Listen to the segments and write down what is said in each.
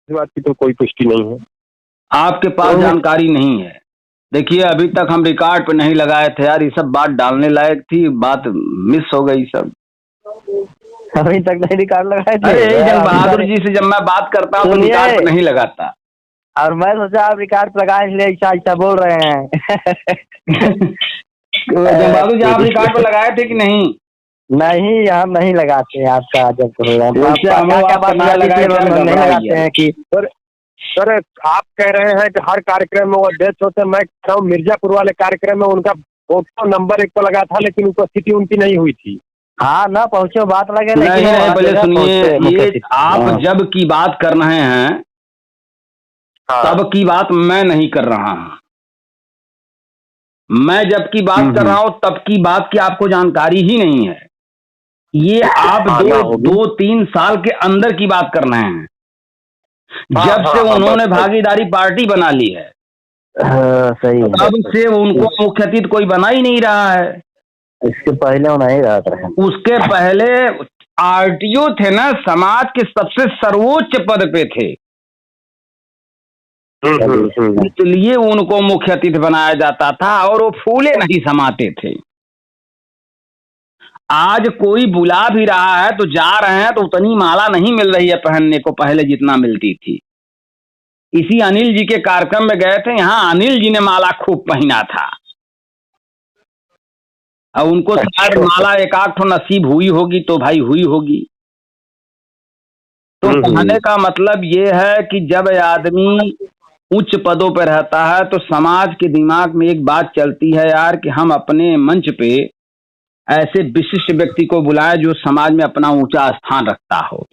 इस बात की तो कोई पुष्टि नहीं है। आपके पास जानकारी नहीं है। देखिए अभी तक हम रिकॉर्ड पे नहीं लगाए थे यार, ये सब बात डालने लायक थी, बात मिस हो गई सब। अभी तक नहीं रिकॉर्ड लगाए थे। अरे यही जंग बहादुर जी से जब मैं बात करता हूँ तो रिकॉर्ड पे नहीं लगाता। और मैं सोचा आप रिकॉर्ड पे लगाए इसलिए ऐसा ऐसा बोल रहे हैं। जंग बहादुर जी आप रिकॉर्ड पे लगाए थे कि नहीं? नहीं, हम नहीं लगाते आपका जब नहीं लगाते हैं कि सर आप कह रहे हैं कि हर कार्यक्रम में वो अध्यक्ष होते हैं। मैं कह रहा हूँ मिर्जापुर वाले कार्यक्रम में उनका फोटो नंबर 1 पर लगा था, लेकिन उपस्थिति उनकी नहीं हुई थी। हाँ ना पहुँचे बात लगे, लेकिन नहीं, पहले सुनिए, ये आप जब की बात कर रहे हैं तब की बात मैं नहीं कर रहा हूँ। मैं जब की बात कर रहा हूँ तब की बात की आपको जानकारी ही नहीं है। ये आप 2-3 साल के अंदर की बात कर रहे हैं, जब से उन्होंने भागीदारी पार्टी बना ली है। सही है। तब से उनको मुख्य अतिथि कोई बना ही नहीं रहा है। इसके पहले वो नहीं रहा था। उसके पहले आरटीओ थे ना, समाज के सबसे सर्वोच्च पद पे थे, इसलिए उनको मुख्य अतिथि बनाया जाता था और वो फूले नहीं समाते थे। आज कोई बुला भी रहा है तो जा रहे हैं तो उतनी माला नहीं मिल रही है पहनने को, पहले जितना मिलती थी। इसी अनिल जी के कार्यक्रम में गए थे, यहाँ अनिल जी ने माला खूब पहना था और उनको शायद माला एक आध ठो नसीब हुई होगी तो भाई हुई होगी। तो कहने का मतलब ये है कि जब आदमी उच्च पदों पर रहता है तो समाज के दिमाग में एक बात चलती है यार कि हम अपने मंच पे ऐसे विशिष्ट व्यक्ति को बुलाएं जो समाज में अपना ऊंचा स्थान रखता हो।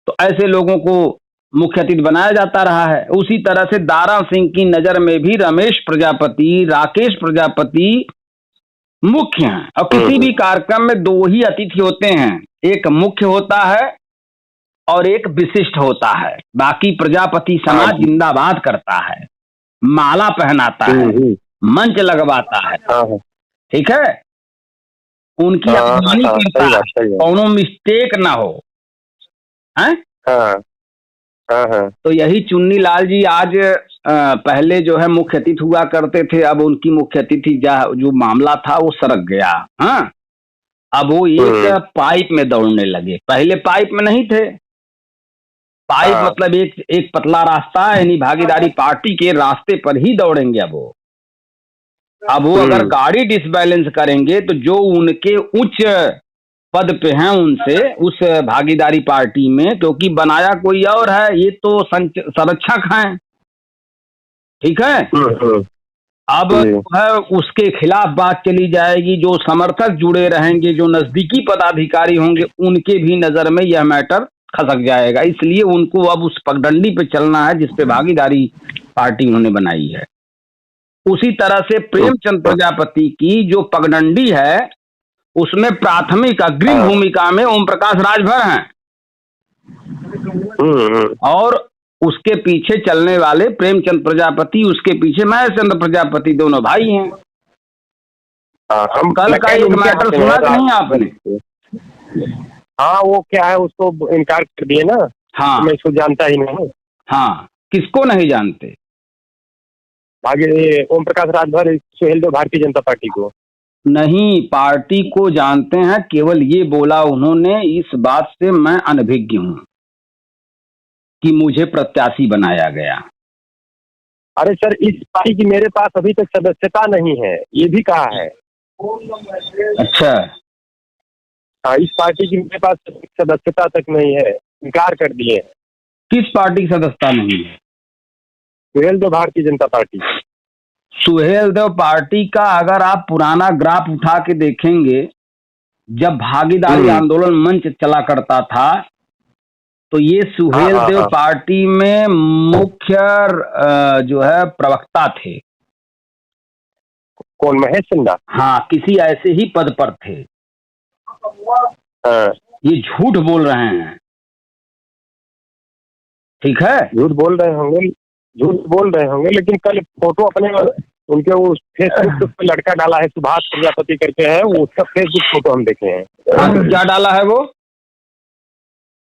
तो ऐसे लोगों को मुख्य अतिथि बनाया जाता रहा है। उसी तरह से दारा सिंह की नजर में भी रमेश प्रजापति, राकेश प्रजापति मुख्य हैं। और किसी भी कार्यक्रम में 2 ही अतिथि होते हैं, एक मुख्य होता है और एक विशिष्ट होता है। बाकी प्रजापति समाज जिंदाबाद करता है, माला पहनाता है, मंच लगवाता है, ठीक है, उनकी अगवानी करता है, कौनो मिस्टेक ना हो हैं? तो यही चुन्नी लाल जी आज पहले जो है मुख्य अतिथि हुआ करते थे, अब उनकी मुख्य अतिथि जो मामला था वो सरक गया। हाँ, अब वो एक पाइप में दौड़ने लगे, पहले पाइप में नहीं थे। पाइप मतलब एक पतला रास्ता है, यानी भागीदारी पार्टी के रास्ते पर ही दौड़ेंगे। अब वो अगर गाड़ी डिसबैलेंस करेंगे तो जो उनके उच्च पद पे हैं उनसे उस भागीदारी पार्टी में, क्योंकि बनाया कोई और है, ये तो संरक्षक हैं, ठीक है। अब है उसके खिलाफ बात चली जाएगी, जो समर्थक जुड़े रहेंगे, जो नजदीकी पदाधिकारी होंगे, उनके भी नजर में यह मैटर खसक जाएगा। इसलिए उनको अब उस पगडंडी पे चलना है जिसपे भागीदारी पार्टी उन्होंने बनाई है। उसी तरह से प्रेमचंद प्रजापति की जो पगडंडी है उसमें प्राथमिक अग्रिम भूमिका में ओम प्रकाश राजभर हैं और उसके पीछे चलने वाले प्रेमचंद प्रजापति, उसके पीछे महेश चंद्र प्रजापति, दोनों भाई हैं। कल का एक मैटर सुना कि नहीं आपने? हाँ, वो क्या है, उसको इनकार कर दिए ना। हाँ, मैं इसको जानता ही नहीं। हाँ, किसको नहीं जानते? आगे ओम प्रकाश राजभर, सुहेल देव, भारतीय जनता पार्टी को नहीं, पार्टी को जानते हैं। केवल ये बोला उन्होंने, इस बात से मैं अनभिज्ञ हूं कि मुझे प्रत्याशी बनाया गया। अरे सर, इस पार्टी की मेरे पास अभी तक सदस्यता नहीं है, ये भी कहा है। अच्छा, हाँ, इस पार्टी की मेरे पास सदस्यता तक नहीं है, इनकार कर दिए। किस पार्टी की सदस्यता नहीं है? सुहेल देव, भारतीय जनता पार्टी। सुहेल देव पार्टी का अगर आप पुराना ग्राफ उठा के देखेंगे, जब भागीदारी आंदोलन मंच चला करता था तो ये सुहेल देव पार्टी में मुख्य जो है प्रवक्ता थे। कौन, महेश चंदा? हाँ, किसी ऐसे ही पद पर थे। ये झूठ बोल रहे हैं, ठीक है, झूठ बोल रहे होंगे, लेकिन कल फोटो अपने उनके वो फेसबुक पे लड़का डाला है, सुभाष प्रजापति करके है, वो उसका फेसबुक फोटो हम देखे हैं। क्या डाला है वो?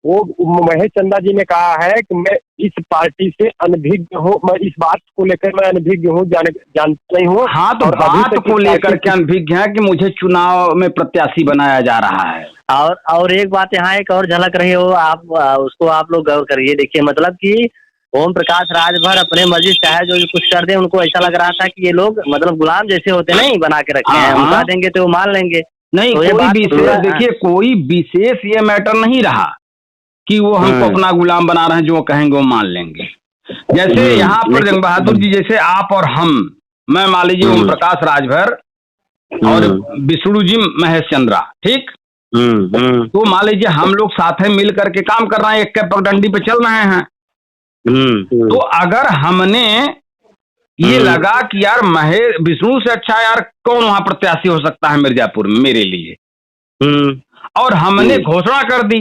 वो महेश चंदा जी ने कहा है कि मैं इस पार्टी से अनभिज्ञ हूँ, मैं इस बात को लेकर मैं अनभिज्ञ हूँ, जानता नहीं हूँ। हाँ, तो और अभी बात तक को इस लेकर पार्टी के अनभिज्ञ है कि मुझे चुनाव में प्रत्याशी बनाया जा रहा है। और एक बात यहाँ एक और झलक रही हो आप, उसको आप लोग गौर करिए। देखिए मतलब कि ओम प्रकाश राजभर अपने मर्जी चाहे जो कुछ कर दे, उनको ऐसा लग रहा था कि ये लोग मतलब गुलाम जैसे होते नहीं बना के रखे हैं, हम हाँ, कह देंगे तो वो मान लेंगे। नहीं तो ये कोई बात तो विशेष, थोड़ा देखिए कोई विशेष ये मैटर नहीं रहा कि वो हमको अपना गुलाम बना रहे हैं, जो कहेंगे वो मान लेंगे। जैसे यहाँ पर जंग बहादुर जी, जैसे आप और हम, मैं मान लीजिए ओम प्रकाश राजभर और विष्णु जी महेश चंद्रा, ठीक, तो मान लीजिए हम लोग साथ में मिल करके काम कर रहे हैं, एक के पगडंडी पे चल रहे हैं। तो अगर हमने ये लगा कि यार महेश विष्णु से अच्छा यार कौन वहां प्रत्याशी हो सकता है मिर्जापुर में मेरे लिए, और हमने घोषणा कर दी।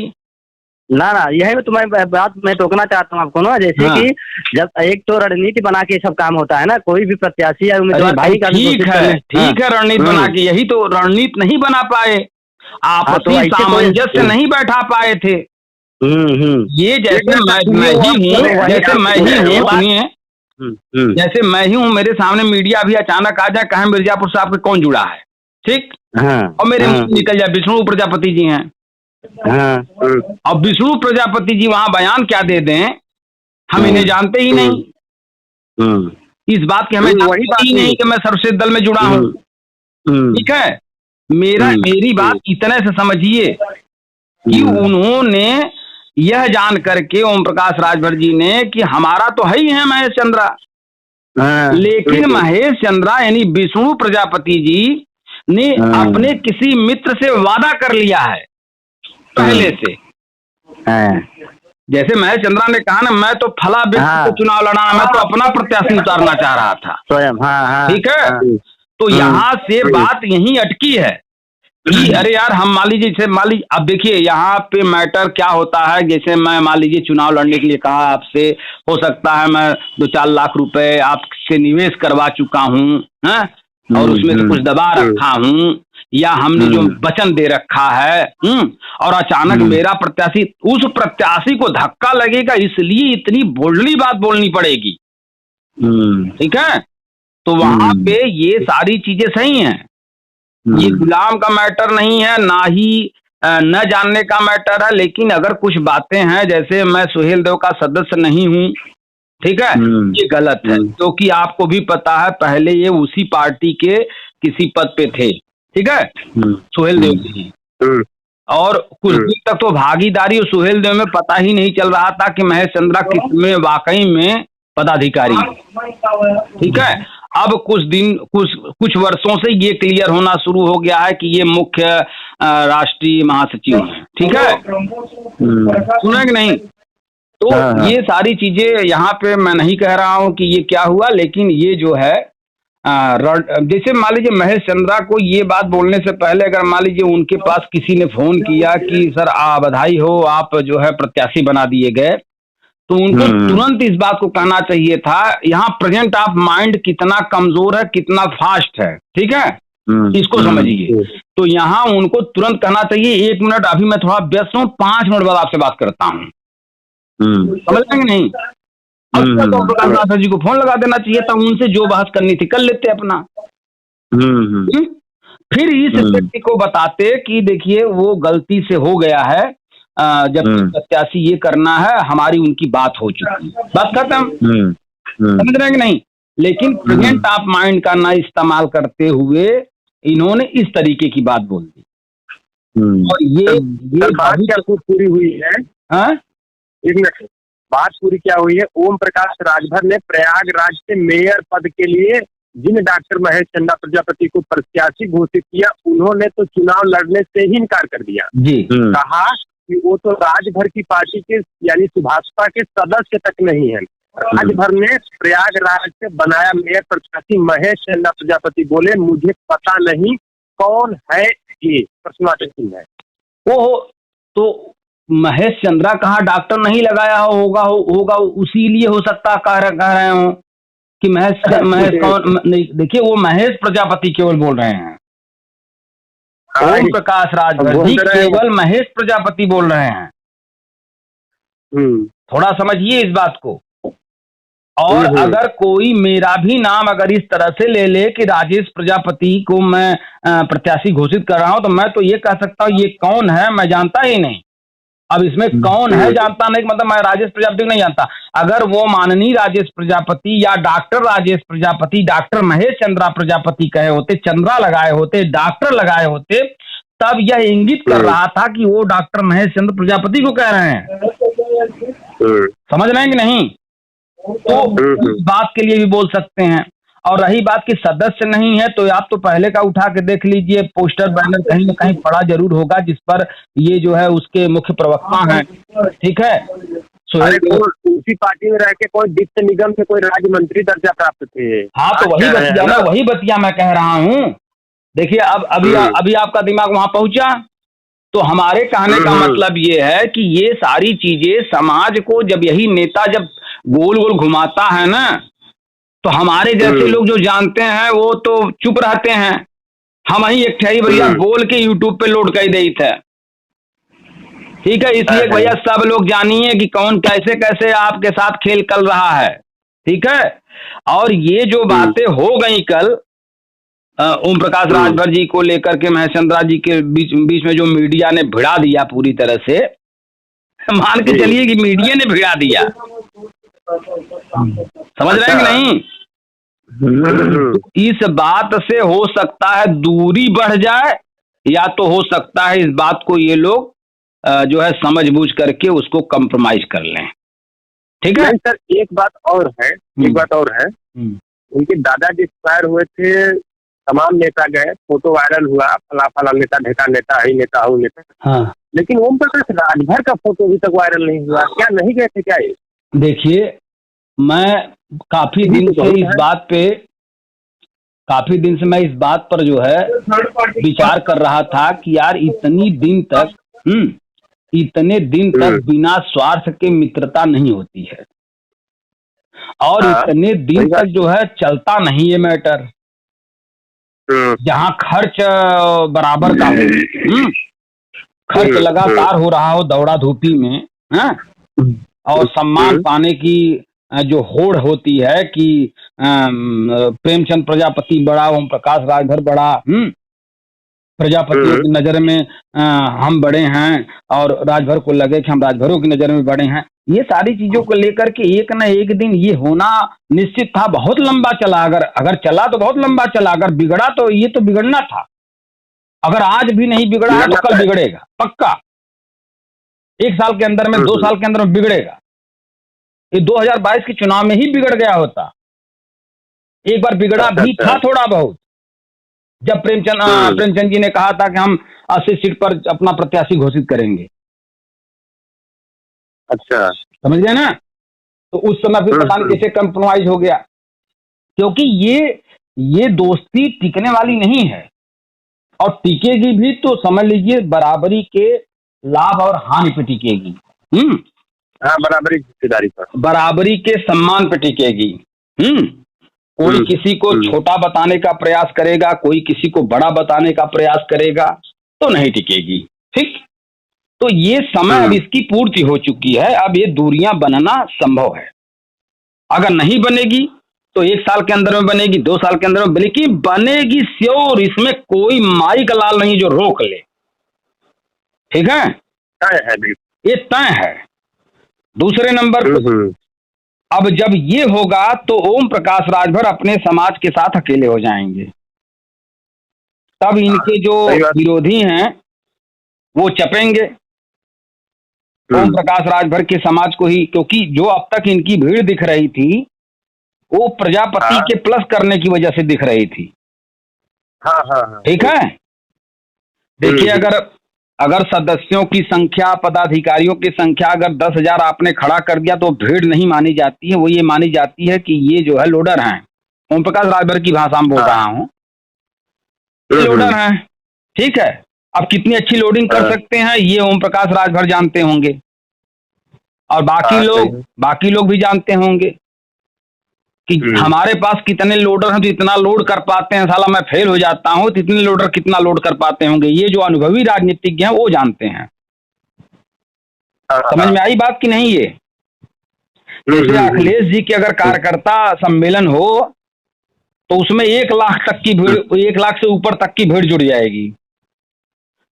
ना यही तो मैं बात मैं टोकना चाहता हूँ आपको ना, जैसे हाँ। कि जब एक तो रणनीति बना के सब काम होता है ना, कोई भी प्रत्याशी या अरे उम्मीदवार भाई का भी ठीक है रणनीति बना के, यही तो रणनीति नहीं बना पाए, आपसी ऐसे कोई सामंजस्य नहीं बैठा पाए थे। ये जैसे मैं ही हूँ, जैसे मैं ही हूँ, सुनिए, जैसे मैं ही हूँ, मेरे सामने मीडिया भी अचानक आ जाए, कहें मिर्जापुर से आपके कौन जुड़ा है, ठीक, और मेरे मुंह से निकल जाए विष्णु प्रजापति जी हैं, अब विष्णु प्रजापति जी वहां बयान क्या दे दें, हम इन्हें जानते ही नहीं, इस बात की हमें जानकारी ही नहीं कि मैं सर्वश्रेष्ठ दल में जुड़ा हूँ, ठीक है। मेरी बात इतने से समझिए कि उन्होंने यह जान करके ओम प्रकाश राजभर जी ने कि हमारा तो है ही है महेश चंद्रा, लेकिन महेश चंद्रा यानी विष्णु प्रजापति जी ने अपने किसी मित्र से वादा कर लिया है पहले से। जैसे महेश चंद्रा ने कहा ना, मैं तो फला व्यक्ति को चुनाव लड़ाना, मैं तो अपना प्रत्याशी उतारना चाह रहा था स्वयं, ठीक है। तो यहाँ से बात यही अटकी है कि अरे यार हम मान लीजिए, जैसे मान लीजिए, अब देखिए यहाँ पे मैटर क्या होता है, जैसे मैं मान लीजिए चुनाव लड़ने के लिए कहा आपसे, हो सकता है मैं 2-4 लाख रुपए आपसे निवेश करवा चुका हूँ, हैं, और उसमें से कुछ दबा रखा हूँ, या हमने जो वचन दे रखा है, और अचानक मेरा प्रत्याशी, उस प्रत्याशी को धक्का लगेगा, इसलिए इतनी बोल्डली बात बोलनी पड़ेगी, ठीक है। तो वहां पे ये सारी चीजें सही हैं, ये गुलाम का मैटर नहीं है, ना ही न जानने का मैटर है, लेकिन अगर कुछ बातें हैं, जैसे मैं सुहेल देव का सदस्य नहीं हूँ, ठीक है, ये गलत है, क्योंकि आपको भी पता है पहले ये उसी पार्टी के किसी पद पे थे, ठीक है, सुहेल देव जी, और कुछ दिन तक तो भागीदारी सुहेल देव में पता ही नहीं चल रहा था कि महेश चंद्रा किसमें वाकई में पदाधिकारी, ठीक है। अब कुछ वर्षों से ये क्लियर होना शुरू हो गया है कि ये मुख्य राष्ट्रीय महासचिव हैं, ठीक है, सुना कि नहीं। तो ये सारी चीजें यहाँ पे मैं नहीं कह रहा हूँ कि ये क्या हुआ, लेकिन ये जो है जैसे मान लीजिए महेश चंद्रा को ये बात बोलने से पहले अगर मान लीजिए उनके पास किसी ने फोन किया कि सर बधाई हो, आप जो है प्रत्याशी बना दिए गए, तो उनको तुरंत इस बात को कहना चाहिए था। यहाँ प्रेजेंट ऑफ माइंड कितना कमजोर है, कितना फास्ट है, ठीक है, इसको समझिए। तो यहाँ उनको तुरंत कहना चाहिए 1 मिनट अभी मैं थोड़ा व्यस्त हूँ, 5 मिनट बाद आपसे बात करता हूँ, समझ लेंगे नहीं। अब तो प्रकाश जी को फोन लगा देना चाहिए था, उनसे जो बहस करनी थी कर लेते अपना, फिर इस व्यक्ति को बताते कि देखिए वो गलती से हो गया है, जब प्रत्याशी ये करना है, हमारी उनकी बात हो चुकी है, बात खत्म, समझ रहे हैं कि नहीं। लेकिन प्रेजेंट ऑफ माइंड का ना इस्तेमाल करते हुए इन्होंने इस तरीके की बात बोल दी, और ये बात क्या पूरी हुई है, एक मिनट, बात पूरी क्या हुई है, ओम प्रकाश राजभर ने प्रयागराज से मेयर पद के लिए जिन डॉक्टर महेश चंद्रा प्रजापति को प्रत्याशी घोषित किया, उन्होंने तो चुनाव लड़ने से ही इनकार कर दिया जी, कहा कि वो तो राजभर की पार्टी के यानी सुभाषपा के सदस्य तक नहीं है। राजभर ने प्रयागराज से बनाया मेयर प्रत्याशी महेश चंद्रा प्रजापति बोले मुझे पता नहीं कौन है ये, प्रश्नवाचक चिन्ह है। वो तो महेश चंद्रा कहा डॉक्टर नहीं लगाया होगा उसी लिए हो सकता कह रहे हो कि महेश कौन नहीं। देखिए वो महेश प्रजापति केवल बोल रहे हैं, ओम प्रकाश राजभर जी केवल महेश प्रजापति बोल रहे हैं, थोड़ा समझिए इस बात को। और अगर कोई मेरा भी नाम अगर इस तरह से ले ले कि राजेश प्रजापति को मैं प्रत्याशी घोषित कर रहा हूं, तो मैं तो ये कह सकता हूं ये कौन है मैं जानता ही नहीं। अब इसमें कौन है जानता नहीं मतलब मैं राजेश प्रजापति को नहीं जानता। अगर वो माननीय राजेश प्रजापति या डॉक्टर राजेश प्रजापति डॉक्टर महेश चंद्रा प्रजापति कहे होते, चंद्रा लगाए होते, डॉक्टर लगाए होते, तब यह इंगित कर रहा था कि वो डॉक्टर महेश चंद्र प्रजापति को कह रहे हैं। समझ रहे हैं कि नहीं? तो इस बात के लिए भी बोल सकते हैं। और रही बात कि सदस्य नहीं है, तो आप तो पहले का उठा के देख लीजिए, पोस्टर बैनर कहीं न कहीं पड़ा जरूर होगा जिस पर ये जो है उसके मुख्य प्रवक्ता हैं, ठीक है। उसी पार्टी में रह के कोई वित्त निगम से कोई राज्य मंत्री दर्जा प्राप्त थे। हाँ, तो वही बतिया मैं कह रहा हूँ। देखिए अब अभी आपका दिमाग वहां पहुंचा। तो हमारे कहने का मतलब ये है कि ये सारी चीजें समाज को जब यही नेता जब गोल गोल घुमाता है ना, तो हमारे जैसे लोग जो जानते हैं वो तो चुप रहते हैं। हम ही एक ठही भैया बोल के यूट्यूब पे लोड कर दी थे, ठीक है। इसलिए भैया सब लोग जानिए कि कौन कैसे कैसे आपके साथ खेल कर रहा है, ठीक है। और ये जो बातें हो गई कल ओम प्रकाश राजभर जी को लेकर के महेश चंद्रा जी के बीच में जो मीडिया ने भिड़ा दिया पूरी तरह से, मान के चलिए कि मीडिया ने भिड़ा दिया। समझ रहे हैं कि नहीं? इस बात से हो सकता है दूरी बढ़ जाए, या तो हो सकता है इस बात को ये लोग जो है समझ बूझ करके उसको कंप्रोमाइज कर लें, ठीक है। सर एक बात और है, उनके दादाजी एक्सपायर हुए थे, तमाम नेता गए, फोटो वायरल हुआ, फला नेता ढेका नेता ही नेता हूँ नेता, हाँ। लेकिन ओम प्रकाश राजभर का फोटो अभी तक वायरल नहीं हुआ। क्या नहीं गए थे क्या ये? देखिए, मैं काफी दिन से इस बात पर जो है विचार कर रहा था कि यार इतने दिन तक बिना स्वार्थ के मित्रता नहीं होती है, और इतने दिन तक जो है चलता नहीं है मैटर, जहाँ खर्च बराबर का हो, खर्च लगातार हो रहा हो दौड़ा धूपी में, हाँ? और सम्मान पाने की जो होड़ होती है कि प्रेमचंद प्रजापति बड़ा, ओम प्रकाश राजभर बड़ा, प्रजापतियों की नजर में हम बड़े हैं, और राजभर को लगे कि हम राजभरों की नजर में बड़े हैं। ये सारी चीजों को लेकर के एक न एक दिन ये होना निश्चित था। बहुत लंबा चला, अगर चला तो बहुत लंबा चला, अगर बिगड़ा तो ये तो बिगड़ना था। अगर आज भी नहीं बिगड़ा है तो कल बिगड़ेगा पक्का, 1 साल के अंदर में, 2 साल के अंदर में बिगड़ेगा। ये 2022 के चुनाव में ही बिगड़ गया होता। एक बार बिगड़ा भी था थोड़ा बहुत, जब प्रेमचंद जी ने कहा था कि हम 80 सीट पर अपना प्रत्याशी घोषित करेंगे। अच्छा, समझ गए ना? तो उस समय फिर पता नहीं कैसे कंप्रोमाइज हो गया, क्योंकि ये दोस्ती टिकने वाली नहीं है, और टिकेगी भी तो समझ लीजिए बराबरी के लाभ और हानि पे टिकेगी। हाँ, बराबरी की हिस्सेदारी पर, बराबरी के सम्मान पे टिकेगी। कोई किसी को छोटा बताने का प्रयास करेगा, कोई किसी को बड़ा बताने का प्रयास करेगा, तो नहीं टिकेगी, ठीक। तो ये समय अब इसकी पूर्ति हो चुकी है, अब ये दूरियां बनना संभव है। अगर नहीं बनेगी तो 1 साल के अंदर में बनेगी, 2 साल के अंदर में बनेगी, बनेगी श्योर। इसमें कोई माई का लाल नहीं जो रोक ले, ठीक है, ये तय है। दूसरे नंबर पर अब जब ये होगा तो ओम प्रकाश राजभर अपने समाज के साथ अकेले हो जाएंगे। तब इनके जो विरोधी हैं वो चपेंगे ओम प्रकाश राजभर के समाज को ही, क्योंकि जो अब तक इनकी भीड़ दिख रही थी वो प्रजापति के प्लस करने की वजह से दिख रही थी। ठीक है। देखिए, अगर सदस्यों की संख्या, पदाधिकारियों की संख्या अगर 10,000 आपने खड़ा कर दिया तो भीड़ नहीं मानी जाती है, वो ये मानी जाती है कि ये जो है लोडर हैं। ओम प्रकाश राजभर की भाषा में बोल रहा हूँ, ये लोडर हैं, ठीक है। अब कितनी अच्छी लोडिंग कर सकते हैं ये ओम प्रकाश राजभर जानते होंगे, और बाकी लोग भी जानते होंगे कि हमारे पास कितने लोडर हैं, तो इतना लोड कर पाते हैं। साला मैं फेल हो जाता हूं तो इतने लोडर कितना लोड कर पाते होंगे, ये जो अनुभवी राजनीतिज्ञ हैं वो जानते हैं। समझ में आई बात कि नहीं? ये जैसे अखिलेश जी के अगर कार्यकर्ता सम्मेलन हो तो उसमें 1 लाख तक की भीड़, 1 लाख से ऊपर तक की भीड़ जुड़ जाएगी।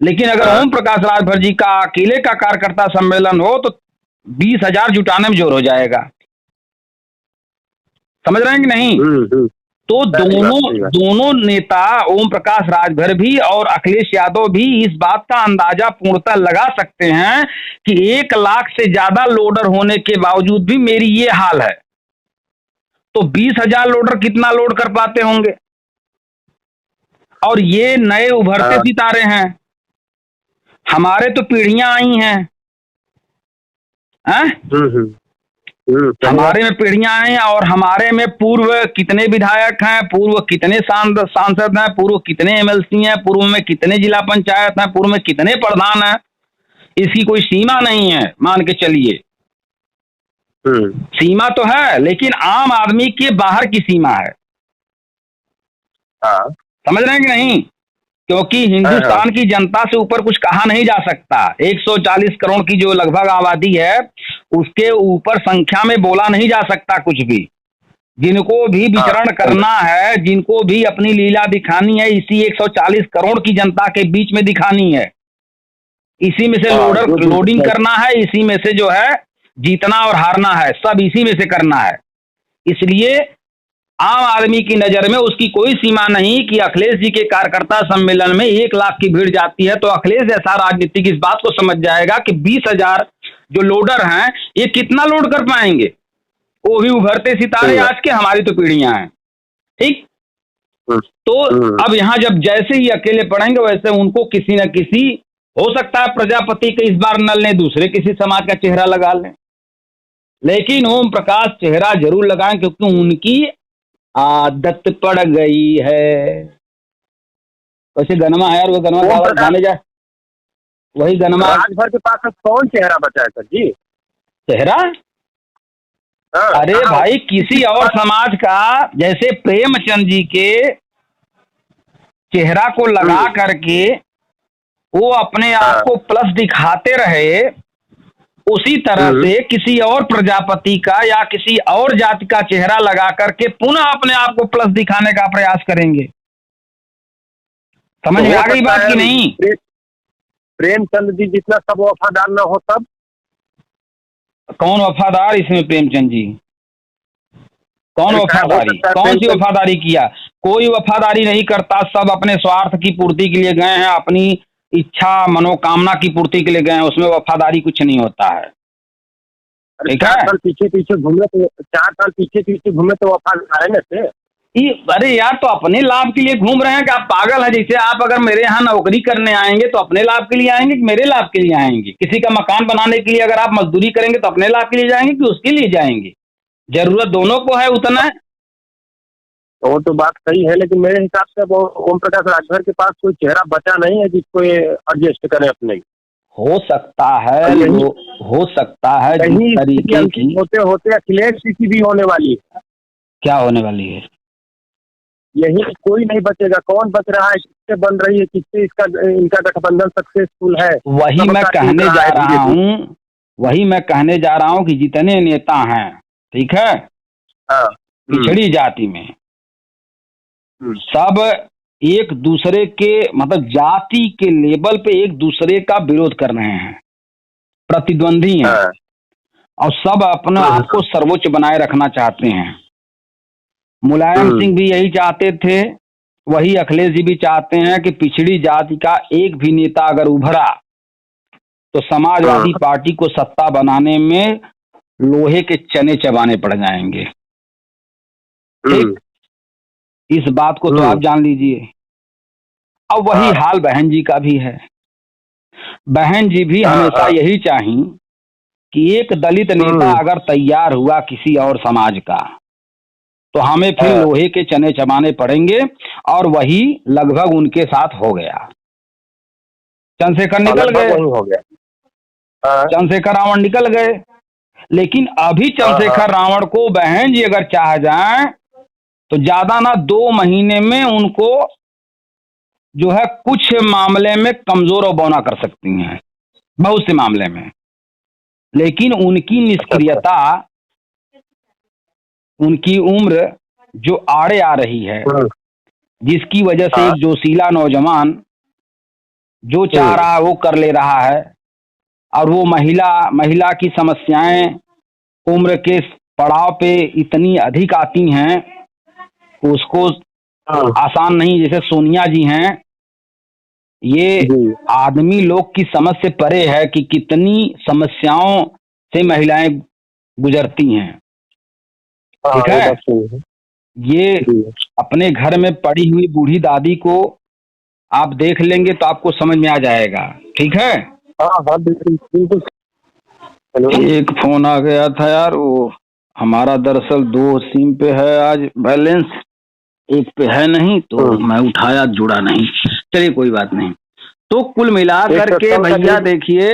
लेकिन अगर ओम प्रकाश राजभर जी का अकेले का कार्यकर्ता सम्मेलन हो तो 20,000 जुटाने में जोर हो जाएगा। समझ रहे हैं कि नहीं? तो दोनों नेता ओम प्रकाश राजभर भी और अखिलेश यादव भी इस बात का अंदाजा पूर्णतः लगा सकते हैं कि 1 लाख से ज्यादा लोडर होने के बावजूद भी मेरी ये हाल है, तो 20,000 लोडर कितना लोड कर पाते होंगे? और ये नए उभरते सितारे हैं, हमारे तो पीढ़ियां आई हैं, हमारे में पीढ़ियां हैं और हमारे में पूर्व कितने विधायक हैं, पूर्व कितने सांसद हैं, पूर्व कितने एमएलसी हैं, पूर्व में कितने जिला पंचायत हैं, पूर्व में कितने प्रधान हैं, इसकी कोई सीमा नहीं है। मान के चलिए सीमा तो है, लेकिन आम आदमी के बाहर की सीमा है। समझ रहे हैं कि नहीं? क्योंकि हिंदुस्तान की जनता से ऊपर कुछ कहा नहीं जा सकता। 140 करोड़ की जो लगभग आबादी है उसके ऊपर संख्या में बोला नहीं जा सकता कुछ भी। जिनको भी विचरण करना है, जिनको भी अपनी लीला दिखानी है, इसी 140 करोड़ की जनता के बीच में दिखानी है। इसी में से लोडिंग करना है, इसी में से जो है जीतना और हारना है, सब इसी में से करना है। इसलिए आम आदमी की नजर में उसकी कोई सीमा नहीं कि अखिलेश जी के कार्यकर्ता सम्मेलन में 1 लाख की भीड़ जाती है तो अखिलेश जैसा राजनीतिक इस बात को समझ जाएगा कि 20,000 जो लोडर हैं ये कितना लोड कर पाएंगे। वो भी उभरते सितारे आज के, हमारी तो पीढ़ियां हैं। ठीक, तो अब यहाँ जब जैसे ही अकेले पड़ेंगे वैसे उनको किसी न किसी, हो सकता है प्रजापति के इस बार न लें, दूसरे किसी समाज का चेहरा लगा लें, लेकिन ओम प्रकाश चेहरा जरूर लगाएं क्योंकि उनकी आदत पड़ गई है। वैसे गनमा है और वो गनमा गाने जा, वही गनमा। राजभर के पास कौन चेहरा बचा है सर जी? चेहरा अरे भाई किसी और समाज का, जैसे प्रेमचंद जी के चेहरा को लगा करके वो अपने आप को प्लस दिखाते रहे, उसी तरह से किसी और प्रजापति का या किसी और जाति का चेहरा लगा करके पुनः अपने आप को प्लस दिखाने का प्रयास करेंगे। समझ में आ गई बात कि नहीं? प्रेमचंद जी जितना सब वफादार ना हो सब। कौन वफादार इसमें? प्रेमचंद जी कौन वफादारी, कौन सी वफादारी किया? कोई वफादारी नहीं करता, सब अपने स्वार्थ की पूर्ति के लिए गए हैं, अपनी इच्छा मनोकामना की पूर्ति के लिए गए हैं, उसमें वफादारी कुछ नहीं होता है। ठीक है, 4 साल पीछे घूमे तो 4 साल पीछे घूमे तो वफादार है ना से। अरे यार, तो अपने लाभ के लिए घूम रहे हैं कि आप पागल हैं? जैसे आप अगर मेरे यहाँ नौकरी करने आएंगे तो अपने लाभ के लिए आएंगे कि मेरे लाभ के लिए आएंगे? किसी का मकान बनाने के लिए अगर आप मजदूरी करेंगे तो अपने लाभ के लिए जाएंगे कि उसके लिए जाएंगे? जरूरत दोनों को है उतना है। वो तो बात सही है, लेकिन मेरे हिसाब से वो ओम प्रकाश राजभर के पास कोई चेहरा बचा नहीं है जिसको ये एडजस्ट करें अपने। हो सकता है, हो सकता है जिस तरीके की होते होते अखिलेश की भी होने वाली है। क्या होने वाली है? यही कोई नहीं बचेगा। कौन बच रहा है, किससे बन रही है, किससे इनका गठबंधन सक्सेसफुल है? वही मैं कहने जा रहा हूँ, वही मैं कहने जा रहा हूँ कि जितने नेता हैं, ठीक है, पिछड़ी जाति में सब एक दूसरे के, मतलब जाति के लेवल पे एक दूसरे का विरोध कर रहे हैं, प्रतिद्वंदी हैं, और सब अपने आप को सर्वोच्च बनाए रखना चाहते हैं। मुलायम सिंह भी यही चाहते थे, वही अखिलेश जी भी चाहते हैं कि पिछड़ी जाति का एक भी नेता अगर उभरा तो समाजवादी पार्टी को सत्ता बनाने में लोहे के चने चबाने पड़ जाएंगे। ठीक, इस बात को तो आप जान लीजिए। अब वही हाल बहन जी का भी है। बहन जी भी हमेशा यही चाही कि एक दलित नेता अगर तैयार हुआ किसी और समाज का तो हमें फिर लोहे के चने चबाने पड़ेंगे, और वही लगभग उनके साथ हो गया। चंद्रशेखर निकल गए, चंद्रशेखर रावण निकल गए, लेकिन अभी चंद्रशेखर रावण को बहन जी अगर चाह जाए तो ज्यादा ना 2 महीने में उनको जो है कुछ मामले में कमजोर और बौना कर सकती हैं, बहुत से मामले में। लेकिन उनकी निष्क्रियता, उनकी उम्र जो आड़े आ रही है, जिसकी वजह से एक जोशीला नौजवान जो चाह रहा है वो कर ले रहा है, और वो महिला की समस्याएं उम्र के पड़ाव पे इतनी अधिक आती हैं, उसको आसान नहीं। जैसे सोनिया जी हैं, ये आदमी लोग की समझ से परे है कि कितनी समस्याओं से महिलाएं गुजरती हैं। ठीक है, ये अपने घर में पड़ी हुई बूढ़ी दादी को आप देख लेंगे तो आपको समझ में आ जाएगा। ठीक है, बिल्कुल। एक फोन आ गया था यार, वो हमारा दरअसल 2 सिम पे है आज बैलेंस, एक पे है नहीं, तो मैं उठाया, जुड़ा नहीं। चलिए कोई बात नहीं। तो कुल मिला करके भैया देखिए,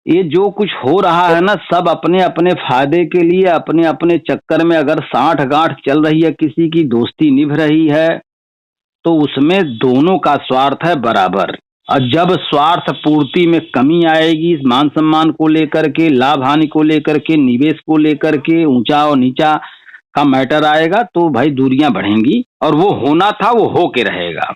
ये जो कुछ हो रहा है ना, सब अपने अपने फायदे के लिए, अपने अपने चक्कर में। अगर साठ गांठ चल रही है, किसी की दोस्ती निभ रही है, तो उसमें दोनों का स्वार्थ है बराबर। और जब स्वार्थ पूर्ति में कमी आएगी, मान सम्मान को लेकर के, लाभ हानि को लेकर के, निवेश को लेकर के, ऊंचा और नीचा का मैटर आएगा, तो भाई दूरियां बढ़ेंगी। और वो होना था, वो हो के रहेगा।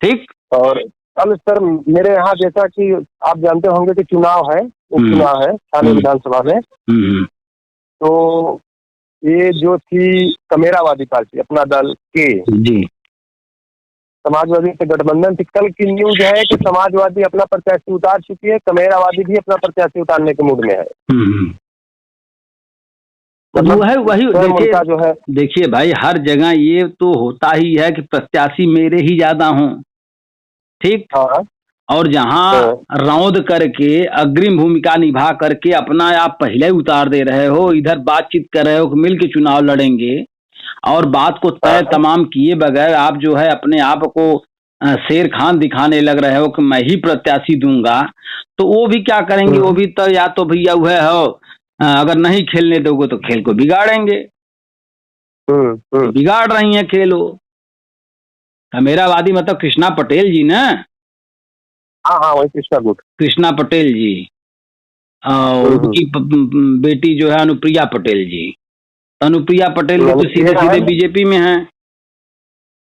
ठीक। और कल सर मेरे यहाँ, जैसा कि आप जानते होंगे कि चुनाव है, उपचुनाव है थाने विधानसभा में, तो ये जो थी कमेरावादी पार्टी, अपना दल के जी, समाजवादी से गठबंधन थी। कल की न्यूज है कि समाजवादी अपना प्रत्याशी उतार चुकी है, कमेरावादी भी अपना प्रत्याशी उतारने के मूड में है। वो है वही। देखिए भाई, हर जगह ये तो होता ही है कि प्रत्याशी मेरे ही ज्यादा हों। ठीक। और जहां रौंद करके, अग्रिम भूमिका निभा करके अपना आप पहले ही उतार दे रहे हो, इधर बातचीत कर रहे हो कि मिल के चुनाव लड़ेंगे, और बात को तय तमाम किए बगैर आप जो है अपने आप को शेर खान दिखाने लग रहे हो कि मैं ही प्रत्याशी दूंगा, तो वो भी क्या करेंगे? वो भी तो या तो भैया वह हो, अगर नहीं खेलने दोगे तो खेल को बिगाड़ेंगे। बिगाड़ रही हैं खेल वो। कमेरावादी मतलब कृष्णा पटेल जी ना? हाँ, वही कृष्णा पटेल जी, और उनकी बेटी जो है अनुप्रिया पटेल जी। अनुप्रिया पटेल तो सीधे सीधे बीजेपी में है।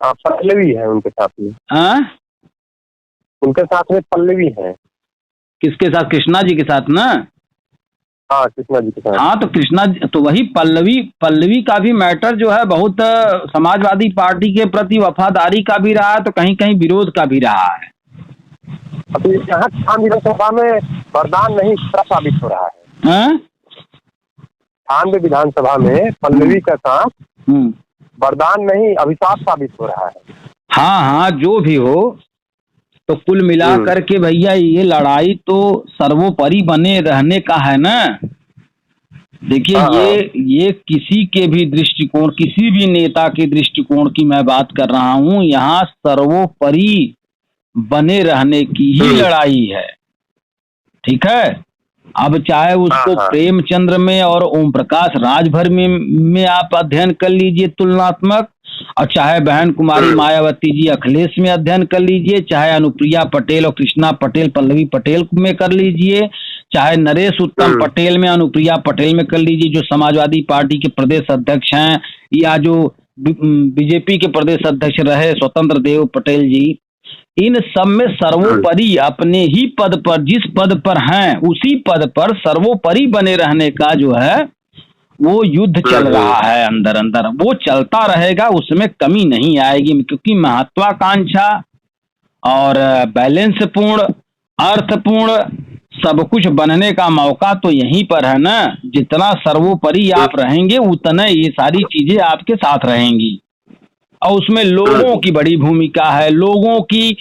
पल्लवी है उनके साथ में। उनके साथ में पल्लवी है। किसके साथ? कृष्णा जी के साथ ना? हाँ, कृष्णा जी के साथ। हाँ, तो कृष्णा तो वही पल्लवी का भी मैटर जो है बहुत समाजवादी पार्टी के प्रति वफादारी का भी रहा है, तो कहीं कहीं विरोध का भी रहा है। अब यहाँ विधानसभा में वरदान नहीं साबित हो रहा है। थाने विधानसभा में पल्लवी का साथ वरदान नहीं अभिशाप साबित हो रहा है। हाँ, जो भी हो, तो कुल मिला करके भैया ये लड़ाई तो सर्वोपरि बने रहने का है ना। देखिए, ये किसी के भी दृष्टिकोण, किसी भी नेता के दृष्टिकोण की मैं बात कर रहा हूँ, यहाँ सर्वोपरि बने रहने की ही लड़ाई है। ठीक है। अब चाहे उसको प्रेमचंद्र में और ओम प्रकाश राजभर में आप अध्ययन कर लीजिए तुलनात्मक, और चाहे बहन कुमारी मायावती जी अखिलेश में अध्ययन कर लीजिए, चाहे अनुप्रिया पटेल और कृष्णा पटेल पल्लवी पटेल में कर लीजिए, चाहे नरेश उत्तम पटेल में अनुप्रिया पटेल में कर लीजिए, जो समाजवादी पार्टी के प्रदेश अध्यक्ष हैं, या जो बीजेपी के प्रदेश अध्यक्ष रहे स्वतंत्र देव पटेल जी। इन सब में सर्वोपरि अपने ही पद पर, जिस पद पर हैं उसी पद पर सर्वोपरि बने रहने का जो है वो युद्ध चल रहा है अंदर अंदर। वो चलता रहेगा, उसमें कमी नहीं आएगी, क्योंकि महत्वाकांक्षा और बैलेंस पूर्ण, अर्थपूर्ण सब कुछ बनने का मौका तो यहीं पर है ना। जितना सर्वोपरि आप रहेंगे, उतना ये सारी चीजें आपके साथ रहेंगी, और उसमें लोगों की बड़ी भूमिका है। लोगों की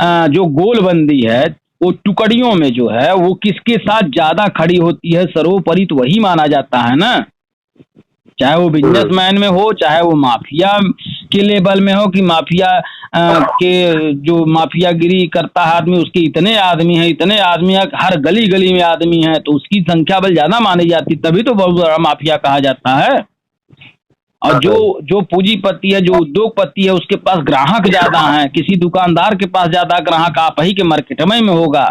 जो गोलबंदी है, वो टुकड़ियों में जो है वो किसके साथ ज्यादा खड़ी होती है, सर्वोपरि तो वही माना जाता है ना। चाहे वो बिजनेसमैन में हो, चाहे वो माफिया के लेवल में हो, कि माफिया के जो माफियागिरी करता है आदमी, उसके इतने आदमी हैं, हर गली गली में आदमी है, तो उसकी संख्या बल ज्यादा मानी जाती, तभी तो बहुत बड़ा माफिया कहा जाता है। और जो पूंजीपति है, जो उद्योगपति है, उसके पास ग्राहक ज्यादा हैं, किसी दुकानदार के पास ज्यादा ग्राहक आप ही के मार्केट में होगा।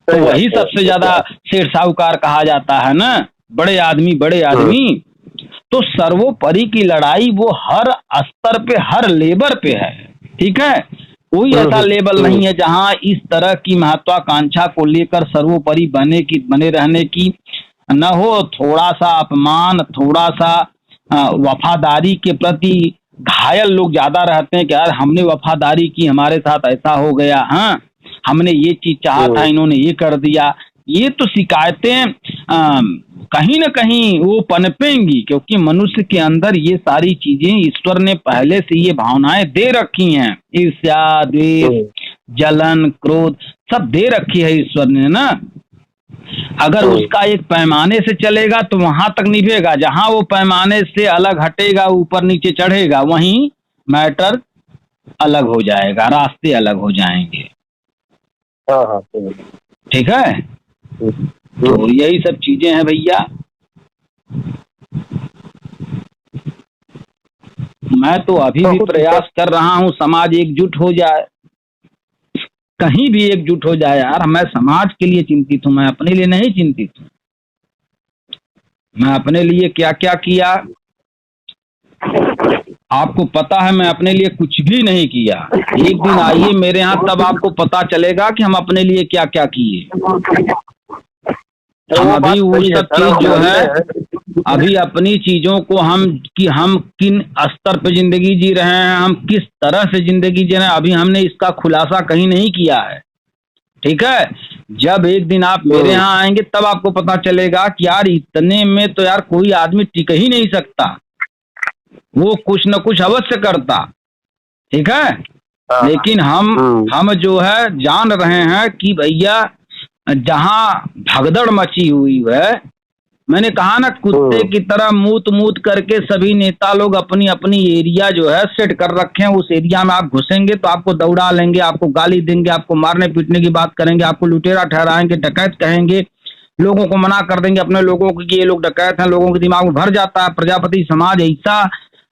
तो वही सबसे ज्यादा शेर साहूकार कहा जाता है ना, बड़े आदमी बड़े आदमी। तो सर्वोपरि की लड़ाई वो हर स्तर पे, हर लेवल पे है, ठीक है। कोई ऐसा लेवल नहीं है जहां इस तरह की महत्वाकांक्षा को लेकर सर्वोपरि बने रहने की न हो। थोड़ा सा अपमान, थोड़ा सा वफादारी के प्रति घायल लोग ज्यादा रहते हैं कि यार हमने वफादारी की, हमारे साथ ऐसा हो गया, हाँ हमने ये चीज चाहा था, इन्होंने ये कर दिया। ये तो शिकायतें कहीं न कहीं वो पनपेंगी, क्योंकि मनुष्य के अंदर ये सारी चीजें ईश्वर ने पहले से ये भावनाएं दे रखी हैं। ईर्ष्या, द्वेष, जलन, क्रोध सब दे रखी है ईश्वर ने ना। अगर उसका एक पैमाने से चलेगा तो वहां तक निभेगा, जहां वो पैमाने से अलग हटेगा, ऊपर नीचे चढ़ेगा, वहीं मैटर अलग हो जाएगा, रास्ते अलग हो जाएंगे। ठीक है, तो यही सब चीजें हैं भैया। मैं तो अभी भी प्रयास कर रहा हूँ समाज एकजुट हो जाए, कहीं भी एकजुट हो जाए यार। मैं समाज के लिए चिंतित हूँ, मैं अपने लिए नहीं चिंतित हूँ। मैं अपने लिए क्या क्या किया आपको पता है, मैं अपने लिए कुछ भी नहीं किया। एक दिन आइए मेरे यहाँ, तब आपको पता चलेगा कि हम अपने लिए क्या क्या किए। हम अभी वो सब चीज जो है, अभी अपनी चीजों को हम किन स्तर पे जिंदगी जी रहे हैं, हम किस तरह से जिंदगी जी रहे हैं, अभी हमने इसका खुलासा कहीं नहीं किया है। ठीक है, जब एक दिन आप मेरे यहाँ आएंगे तब आपको पता चलेगा कि यार इतने में तो यार कोई आदमी टिक ही नहीं सकता, वो कुछ न कुछ अवश्य करता। ठीक है, लेकिन हम जो है जान रहे हैं कि भैया जहां भगदड़ मची हुई है, मैंने कहा ना कुत्ते की तरह मूत करके सभी नेता लोग अपनी अपनी एरिया जो है सेट कर रखे हैं। उस एरिया में आप घुसेंगे तो आपको दौड़ा लेंगे, आपको गाली देंगे, आपको मारने पीटने की बात करेंगे, आपको लुटेरा ठहराएंगे, डकैत कहेंगे, लोगों को मना कर देंगे अपने लोगों को कि ये लोग डकैत हैं। लोगों के दिमाग में भर जाता है। प्रजापति समाज ऐसा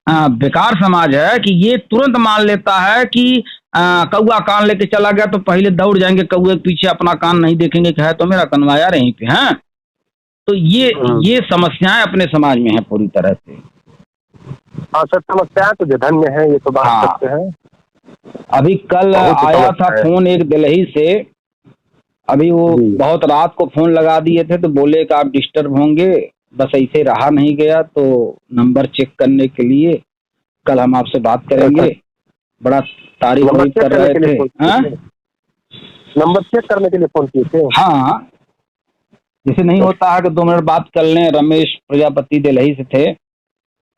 बेकार समाज है कि ये तुरंत मान लेता है कि कौआ कान लेके चला गया तो पहले दौड़ जाएंगे कौए के पीछे, अपना कान नहीं देखेंगे कि है तो मेरा कनवाया यहीं पे है। तो ये समस्याएं अपने समाज में है पूरी तरह से। हाँ सर, समस्याएं तो जघन्य है, ये तो बात सत्य है। अभी कल आया था फोन एक दिल्ली से, अभी वो बहुत रात को फोन लगा दिए थे तो बोले कि आप डिस्टर्ब होंगे, बस ऐसे रहा नहीं गया तो नंबर चेक करने के लिए कल हम आपसे बात करेंगे। बड़ा तारीफ कर रहे थे। नंबर चेक करने के लिए फोन किए थे? हाँ, जैसे नहीं होता है कि 2 मिनट बात कर लें। रमेश प्रजापति दिल्ली से थे।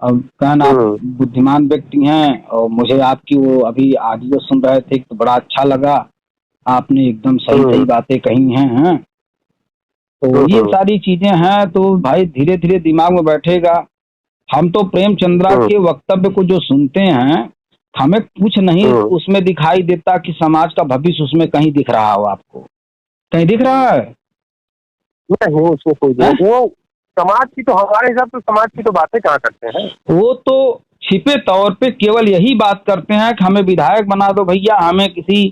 अब कहना आप बुद्धिमान व्यक्ति हैं और मुझे आपकी वो अभी ऑडियो सुन रहे थे तो बड़ा अच्छा लगा, आपने एकदम सही बातें कही हैं। तो ये सारी चीजें हैं तो भाई धीरे धीरे दिमाग में बैठेगा। हम तो प्रेमचंद्रा के वक्तव्य को जो सुनते हैं, हमें कुछ नहीं उसमें दिखाई देता कि समाज का भविष्य उसमें कहीं दिख रहा हो। आपको कहीं दिख रहा है? नहीं, उसमें कोई नहीं। वो समाज की तो, हमारे हिसाब से समाज की तो बातें कहाँ करते हैं। वो तो छिपे तौर पे केवल यही बात करते हैं कि हमें विधायक बना दो भैया, हमें किसी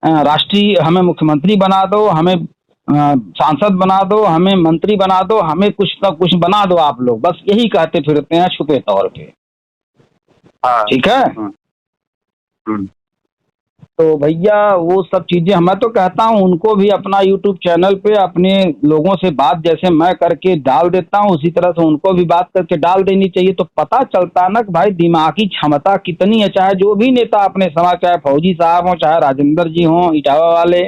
राष्ट्रीय, हमें मुख्यमंत्री बना दो, हमें सांसद बना दो, हमें मंत्री बना दो, हमें कुछ ना कुछ बना दो आप लोग, बस यही कहते फिरते हैं छुपे तौर पे। ठीक है। तो भैया वो सब चीजें मैं तो कहता हूँ उनको भी अपना YouTube चैनल पे अपने लोगों से बात जैसे मैं करके डाल देता हूँ, उसी तरह से उनको भी बात करके डाल देनी चाहिए। तो पता चलता है ना कि भाई दिमागी क्षमता कितनी है। चाहे जो भी नेता अपने समाज, चाहे फौजी साहब हो, चाहे राजेंद्र जी हों इटावा वाले,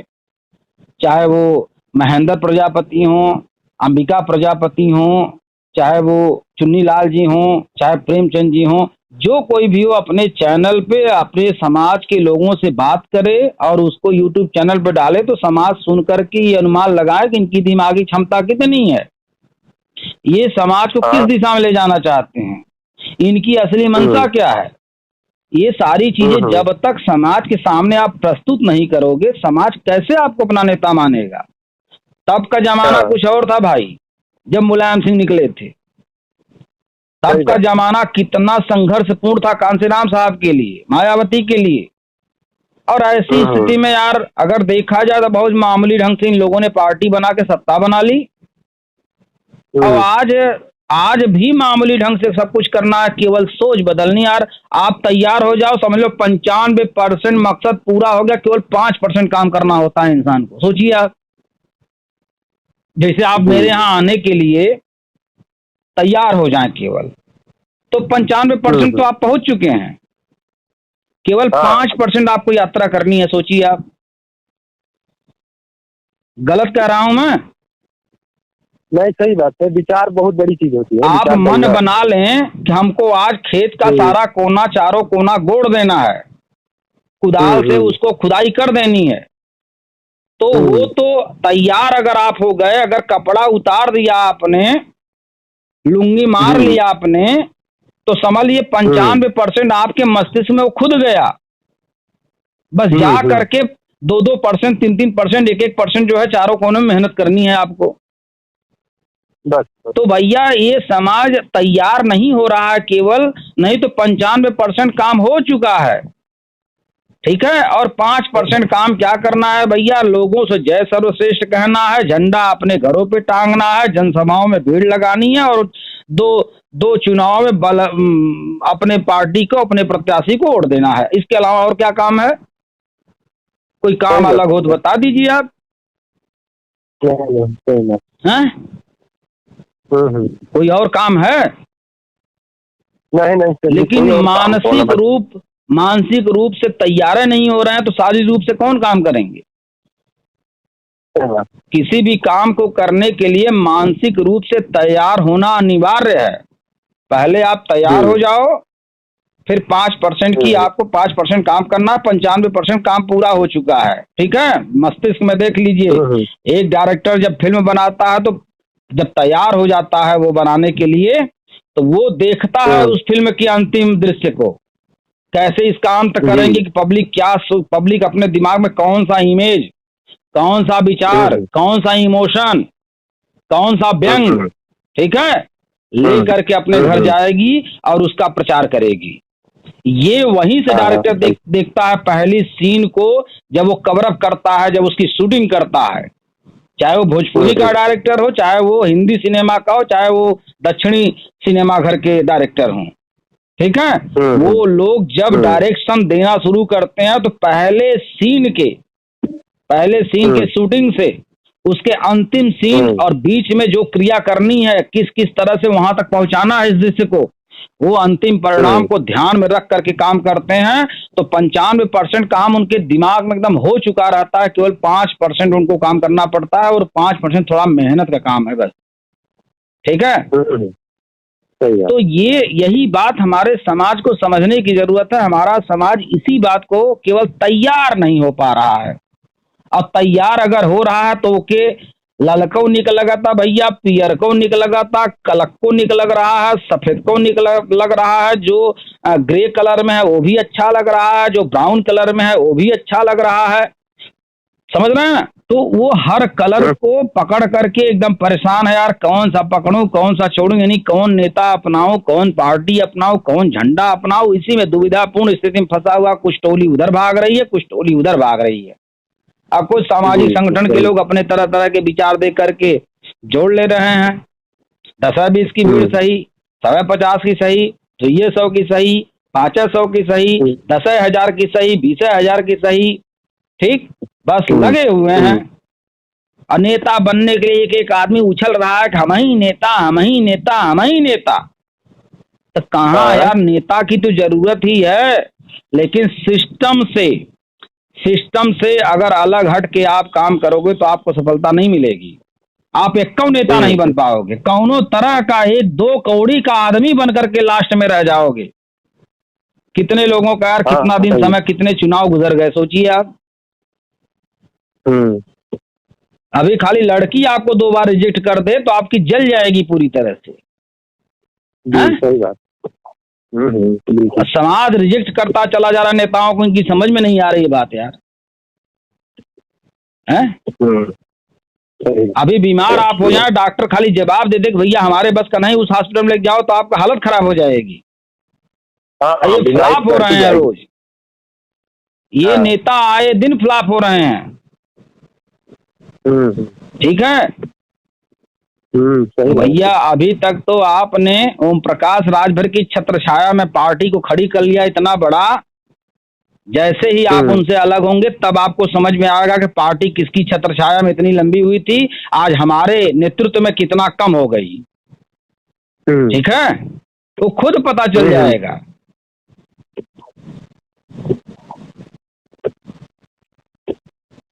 चाहे वो महेंद्र प्रजापति हों, अंबिका प्रजापति हों, चाहे वो चुन्नी लाल जी हों, चाहे प्रेमचंद जी हों, जो कोई भी हो अपने चैनल पे अपने समाज के लोगों से बात करे और उसको YouTube चैनल पे डाले तो समाज सुन करके ये अनुमान लगाए कि इनकी दिमागी क्षमता कितनी है, ये समाज को किस दिशा में ले जाना चाहते हैं, इनकी असली मंशा क्या है। ये सारी चीजें जब तक समाज के सामने आप प्रस्तुत नहीं करोगे, समाज कैसे आपको अपना नेता मानेगा। तब का जमाना कुछ और था भाई, जब मुलायम सिंह निकले थे, तब का जमाना कितना संघर्षपूर्ण था कांसीराम साहब के लिए, मायावती के लिए। और ऐसी स्थिति में यार अगर देखा जाए तो बहुत मामूली ढंग से इन लोगों ने पार्टी बना के सत्ता बना ली। और आज भी मामूली ढंग से सब कुछ करना है, केवल सोच बदलनी। यार आप तैयार हो जाओ, समझ लो 95% मकसद पूरा हो गया, केवल 5% काम करना होता है इंसान को। सोचिए आप, जैसे आप मेरे यहाँ आने के लिए तैयार हो जाएं केवल, तो 95% तो आप पहुंच चुके हैं, केवल 5% आपको यात्रा करनी है। सोचिए आप, गलत कह रहा हूं मैं? नहीं, सही बात है। विचार बहुत बड़ी चीज होती है। आप मन बना लें कि हमको आज खेत का सारा कोना, चारों कोना गोड़ देना है, कुदाल से उसको खुदाई कर देनी है, तो वो तो तैयार अगर आप हो गए, अगर कपड़ा उतार दिया आपने, लुंगी मार लिया आपने, तो समझ लिए 95% आपके मस्तिष्क में वो खुद गया। बस जा करके 2-2%, 3-3%, 1-1% जो है चारों कोनों में मेहनत करनी है आपको बस। तो भैया ये समाज तैयार नहीं हो रहा है केवल, नहीं तो 95% काम हो चुका है, ठीक है। और 5% काम क्या करना है भैया? लोगों से जय सर्वश्रेष्ठ कहना है, झंडा अपने घरों पे टांगना है, जनसभाओं में भीड़ लगानी है, और दो चुनाव में अपने पार्टी को, अपने प्रत्याशी को वोट देना है। इसके अलावा और क्या काम है? कोई काम अलग हो तो बता दीजिए आप। हैं? कोई और काम है? नहीं। लेकिन मानसिक रूप से तैयार नहीं हो रहे हैं, तो शारीरिक रूप से कौन काम करेंगे? किसी भी काम को करने के लिए मानसिक रूप से तैयार होना अनिवार्य है। पहले आप तैयार हो जाओ, फिर 5% की आपको 5% काम करना है, 95% काम पूरा हो चुका है, ठीक है। मस्तिष्क में देख लीजिए, एक डायरेक्टर जब फिल्म बनाता है, तो जब तैयार हो जाता है वो बनाने के लिए, तो वो देखता है उस फिल्म की अंतिम दृश्य को, कैसे इसका अंत करेंगे कि पब्लिक अपने दिमाग में कौन सा इमेज, कौन सा विचार, कौन सा इमोशन, कौन सा व्यंग, ठीक है, ले करके अपने घर जाएगी और उसका प्रचार करेगी। ये वहीं से डायरेक्टर देखता है पहली सीन को, जब वो कवर अप करता है, जब उसकी शूटिंग करता है, चाहे वो भोजपुरी का डायरेक्टर हो, चाहे वो हिंदी सिनेमा का हो, चाहे वो दक्षिणी सिनेमा घर के डायरेक्टर हों, ठीक है। वो लोग जब डायरेक्शन देना शुरू करते हैं, तो पहले सीन के शूटिंग से उसके अंतिम सीन और बीच में जो क्रिया करनी है, किस किस तरह से वहां तक पहुंचाना है इस दृश्य को, वो अंतिम परिणाम को ध्यान में रख करके काम करते हैं। तो 95% काम उनके दिमाग में एकदम हो चुका रहता है, केवल 5% उनको काम करना पड़ता है, और 5% थोड़ा मेहनत का काम है बस, ठीक है। तो यही बात हमारे समाज को समझने की जरूरत है। हमारा समाज इसी बात को केवल तैयार नहीं हो पा रहा है। अब तैयार अगर हो रहा है तो ओके, ललको निकल था भैया, पियर को निकल था, कलक को निकल रहा है, सफेद को लग रहा है, जो ग्रे कलर में है वो भी अच्छा लग रहा है, जो ब्राउन कलर में है वो भी अच्छा लग रहा है, समझ रहे हैं। तो वो हर कलर को पकड़ करके एकदम परेशान है यार, कौन सा पकड़ूं, कौन सा छोड़ूं, यानी कौन नेता अपनाऊं, कौन पार्टी अपनाऊं, कौन झंडा अपनाऊं। इसी में दुविधापूर्ण स्थिति में फंसा हुआ, कुछ टोली उधर भाग रही है, कुछ टोली उधर भाग रही है। अब कुछ सामाजिक संगठन के लोग अपने तरह तरह के विचार दे करके जोड़ ले रहे हैं, 10-20 की भीड़ सही, 150 की सही, 100 की सही, 500 की सही, 10,000 की सही, 20,000 की सही, ठीक, बस लगे हुए हैं। और नेता बनने के लिए एक आदमी उछल रहा है कि हम ही नेता, हम ही नेता, हम ही नेता। तो कहाँ यार, नेता की तो जरूरत ही है, लेकिन सिस्टम से अगर अलग हट के आप काम करोगे तो आपको सफलता नहीं मिलेगी। आप एक नेता नहीं बन पाओगे, कौनों तरह का 1-2 कौड़ी का आदमी बन करके लास्ट में रह जाओगे। कितने लोगों का यार, कितना दिन समय, कितने चुनाव गुजर गए, सोचिए आप। अभी खाली लड़की आपको 2 बार रिजेक्ट कर दे तो आपकी जल जाएगी पूरी तरह से। सही बात। समाज रिजेक्ट करता चला जा रहा नेताओं को, इनकी समझ में नहीं आ रही बात यार, हैं? अभी बीमार आप हो जाए, डॉक्टर खाली जवाब दे दे कि भैया हमारे बस का नहीं, उस हॉस्पिटल में लेके जाओ, तो आपका हालत खराब हो जाएगी। ये खराब हो रहे हैं रोज। ये नेता आए दिन फ्लॉप हो रहे हैं। ठीक है सही भैया, अभी तक तो आपने ओम प्रकाश राजभर की छत्र छाया में पार्टी को खड़ी कर लिया इतना बड़ा। जैसे ही आप उनसे अलग होंगे तब आपको समझ में आएगा कि पार्टी किसकी छत्र छाया में इतनी लंबी हुई थी, आज हमारे नेतृत्व में कितना कम हो गई। ठीक है, तो खुद पता चल जाएगा।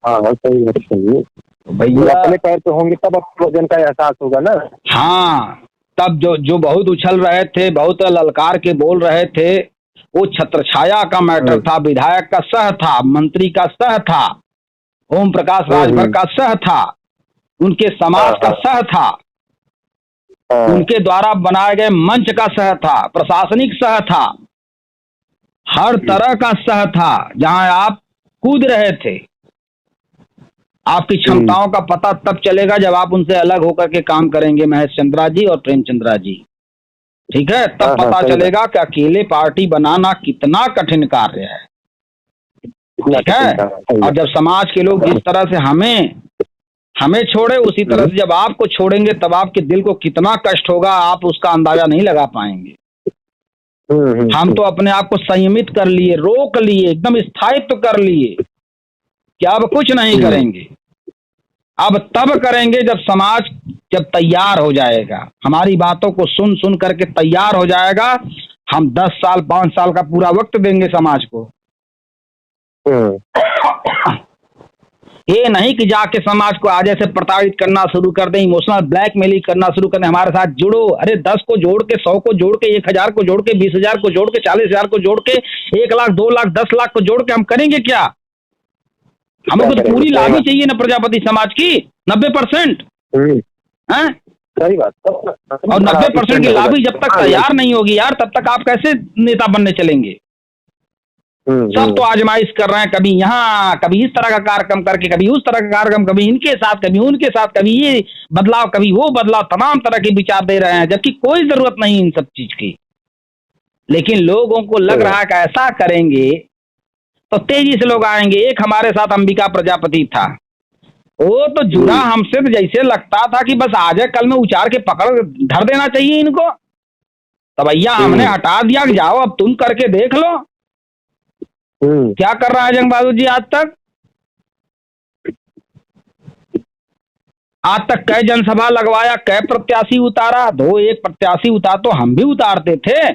हाँ सही है भैया, अपने पैर पे होंगे तब वजन का एहसास होगा ना। हाँ, तब जो बहुत उछल रहे थे, बहुत ललकार के बोल रहे थे, वो छत्रछाया का मैटर था, विधायक का सह था, मंत्री का सह था, ओम प्रकाश राजभर का सह था, उनके समाज का सह था, उनके द्वारा बनाए गए मंच का सह था, प्रशासनिक सह था, हर तरह का सह था। जहां आप कूद रहे थे, आपकी क्षमताओं का पता तब चलेगा जब आप उनसे अलग होकर के काम करेंगे, महेश चंद्रा जी और प्रेमचंद्रा जी। ठीक है, तब पता चलेगा कि अकेले पार्टी बनाना कितना कठिन कार्य है। ठीक है, और जब समाज के लोग जिस तरह से हमें छोड़े, उसी तरह से जब आपको छोड़ेंगे तब आपके दिल को कितना कष्ट होगा, आप उसका अंदाजा नहीं लगा पाएंगे। हम तो अपने आप को संयमित कर लिए, रोक लिए, एकदम स्थायित्व कर लिए कि अब कुछ नहीं करेंगे। अब तब करेंगे जब समाज जब तैयार हो जाएगा, हमारी बातों को सुन सुन करके तैयार हो जाएगा। हम 10 साल 5 साल का पूरा वक्त देंगे समाज को। ये नहीं कि जाके समाज को आज ऐसे प्रताड़ित करना शुरू कर दें, इमोशनल ब्लैकमेलिंग करना शुरू कर दें, हमारे साथ जुड़ो। अरे 10 को जोड़ के, 100 को जोड़ के, 1000 को जोड़ के, 20,000 को जोड़ के, 40,000 को जोड़ के, 1 लाख, 2 लाख, 10 लाख को जोड़ के हम करेंगे क्या? हमें तो पूरी लाभी चाहिए ना प्रजापति समाज की, 90%। सही बात। और 90% की लाभी जब तक तैयार नहीं होगी यार, तब तक आप कैसे नेता बनने चलेंगे? सब तो आजमाइश कर रहे हैं, कभी यहाँ, कभी इस तरह का कार्यक्रम करके, कभी उस तरह का कार्यक्रम, कभी इनके साथ, कभी उनके साथ, कभी ये बदलाव, कभी वो बदलाव, तमाम तरह के विचार दे रहे हैं, जबकि कोई जरूरत नहीं इन सब चीज की। लेकिन लोगों को लग रहा है कि ऐसा करेंगे तो तेजी से लोग आएंगे। एक हमारे साथ अंबिका प्रजापति था, वो तो जुड़ा हमसे तो जैसे लगता था कि बस आज कल में उचार के पकड़ धर देना चाहिए इनको। तो भैया हमने हटा दिया कि जाओ अब तुम करके देख लो। क्या कर रहा है जंग बहादुर जी आज तक कई जनसभा लगवाया, कई प्रत्याशी उतारा, 2-1 प्रत्याशी उतार तो हम भी उतारते थे।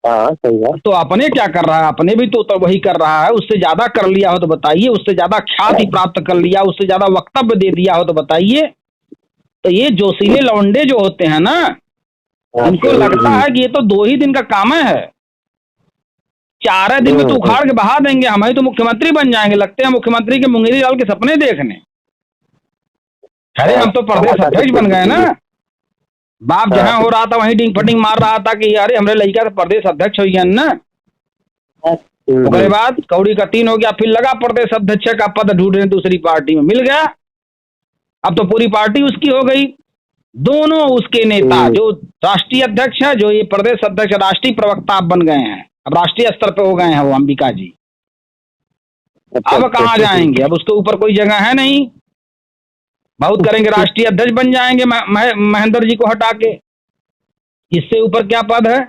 सही है। तो अपने क्या कर रहा है? अपने भी तो वही कर रहा है। उससे ज्यादा कर लिया हो तो बताइए, उससे ज्यादा ख्याति प्राप्त कर लिया, उससे ज्यादा वक्तव्य दे दिया हो तो बताइए। तो ये जोशीले लौंडे जो होते हैं ना, इनको लगता है कि ये तो 2 ही दिन का काम है, 4 दिन में तो उखाड़ के बहा देंगे, हम ही तो मुख्यमंत्री बन जाएंगे। लगते हैं मुख्यमंत्री के मुंगेरी डाल के सपने देखने। अरे हम तो प्रदेश अध्यक्ष बन गए ना। बाप जहां हो रहा था वहीं डिंग फटिंग मार रहा था कि अरे हमरे लड़का तो प्रदेश अध्यक्ष हो गया ना। उसके बाद कौड़ी का 3 हो गया, फिर लगा प्रदेश अध्यक्ष का पद ढूंढने दूसरी पार्टी में, मिल गया। अब तो पूरी पार्टी उसकी हो गई। दोनों उसके नेता, जो राष्ट्रीय अध्यक्ष है, जो ये प्रदेश अध्यक्ष, राष्ट्रीय प्रवक्ता बन गए हैं, अब राष्ट्रीय स्तर पे हो गए हैं वो अंबिका जी। अब कहाँ जाएंगे? अब उसके ऊपर कोई जगह है नहीं। बहुत करेंगे राष्ट्रीय अध्यक्ष बन जाएंगे महेंद्र जी को हटा के, इससे ऊपर क्या पद है?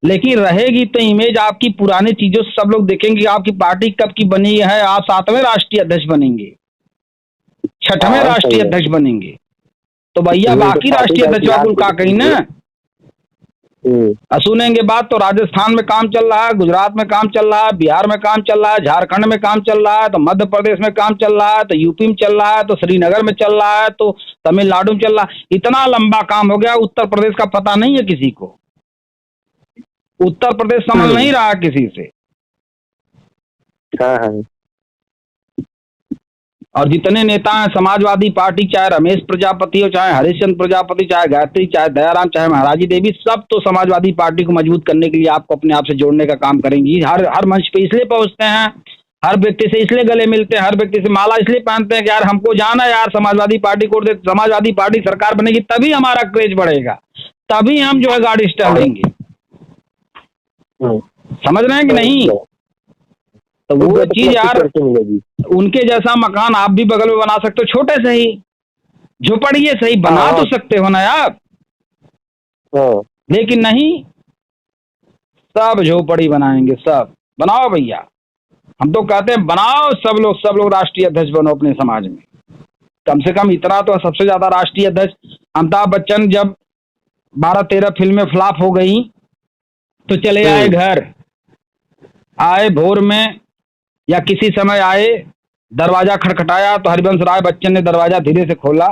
लेकिन रहेगी तो इमेज आपकी पुरानी चीजों से सब लोग देखेंगे आपकी पार्टी कब की बनी है। आप 7वें राष्ट्रीय अध्यक्ष बनेंगे, 6वें राष्ट्रीय अध्यक्ष बनेंगे, तो भैया बाकी राष्ट्रीय अध्यक्ष कुल का कहीं ना सुनेंगे बात। तो राजस्थान में काम चल रहा है, गुजरात में काम चल रहा है, बिहार में काम चल रहा है, झारखंड में काम चल रहा है, तो मध्य प्रदेश में काम चल रहा है, तो यूपी में चल रहा है, तो श्रीनगर में चल रहा है, तो तमिलनाडु में चल रहा है। इतना लंबा काम हो गया, उत्तर प्रदेश का पता नहीं है किसी को। उत्तर प्रदेश समझ नहीं रहा किसी से। और जितने नेता हैं समाजवादी पार्टी, चाहे रमेश प्रजापति हो, चाहे हरिश्चंद्र प्रजापति, चाहे गायत्री, चाहे दयाराम, चाहे महाराजी देवी, सब तो समाजवादी पार्टी को मजबूत करने के लिए आपको अपने आप से जोड़ने का काम करेंगी। हर मंच पे इसलिए पहुंचते हैं, हर व्यक्ति से इसलिए गले मिलते हैं, हर व्यक्ति से माला इसलिए पहनते हैं कि यार हमको जाना है यार, समाजवादी पार्टी को, समाजवादी पार्टी सरकार बनेगी तभी हमारा क्रेज बढ़ेगा, तभी हम जो है गाड़ी स्टार्ट लेंगे। समझ रहे हैं कि नहीं? तो वो चीज यार, करके मिलेगी। उनके जैसा मकान आप भी बगल में बना सकते हो, छोटे से ही झोपड़िए सही बना हाँ। तो सकते हो ना यार, हाँ। लेकिन नहीं, सब झोपड़ी बनाएंगे। सब बनाओ भैया, हम तो कहते हैं बनाओ, सब लोग राष्ट्रीय अध्यक्ष बनो अपने समाज में। कम से कम इतना तो सबसे ज्यादा राष्ट्रीय अध्यक्ष अमिताभ बच्चन जब 12-13 फिल्में फ्लॉप हो गई तो चले आए घर, आए भोर में या किसी समय आए, दरवाजा खटखटाया तो हरिवंश राय बच्चन ने दरवाजा धीरे से खोला,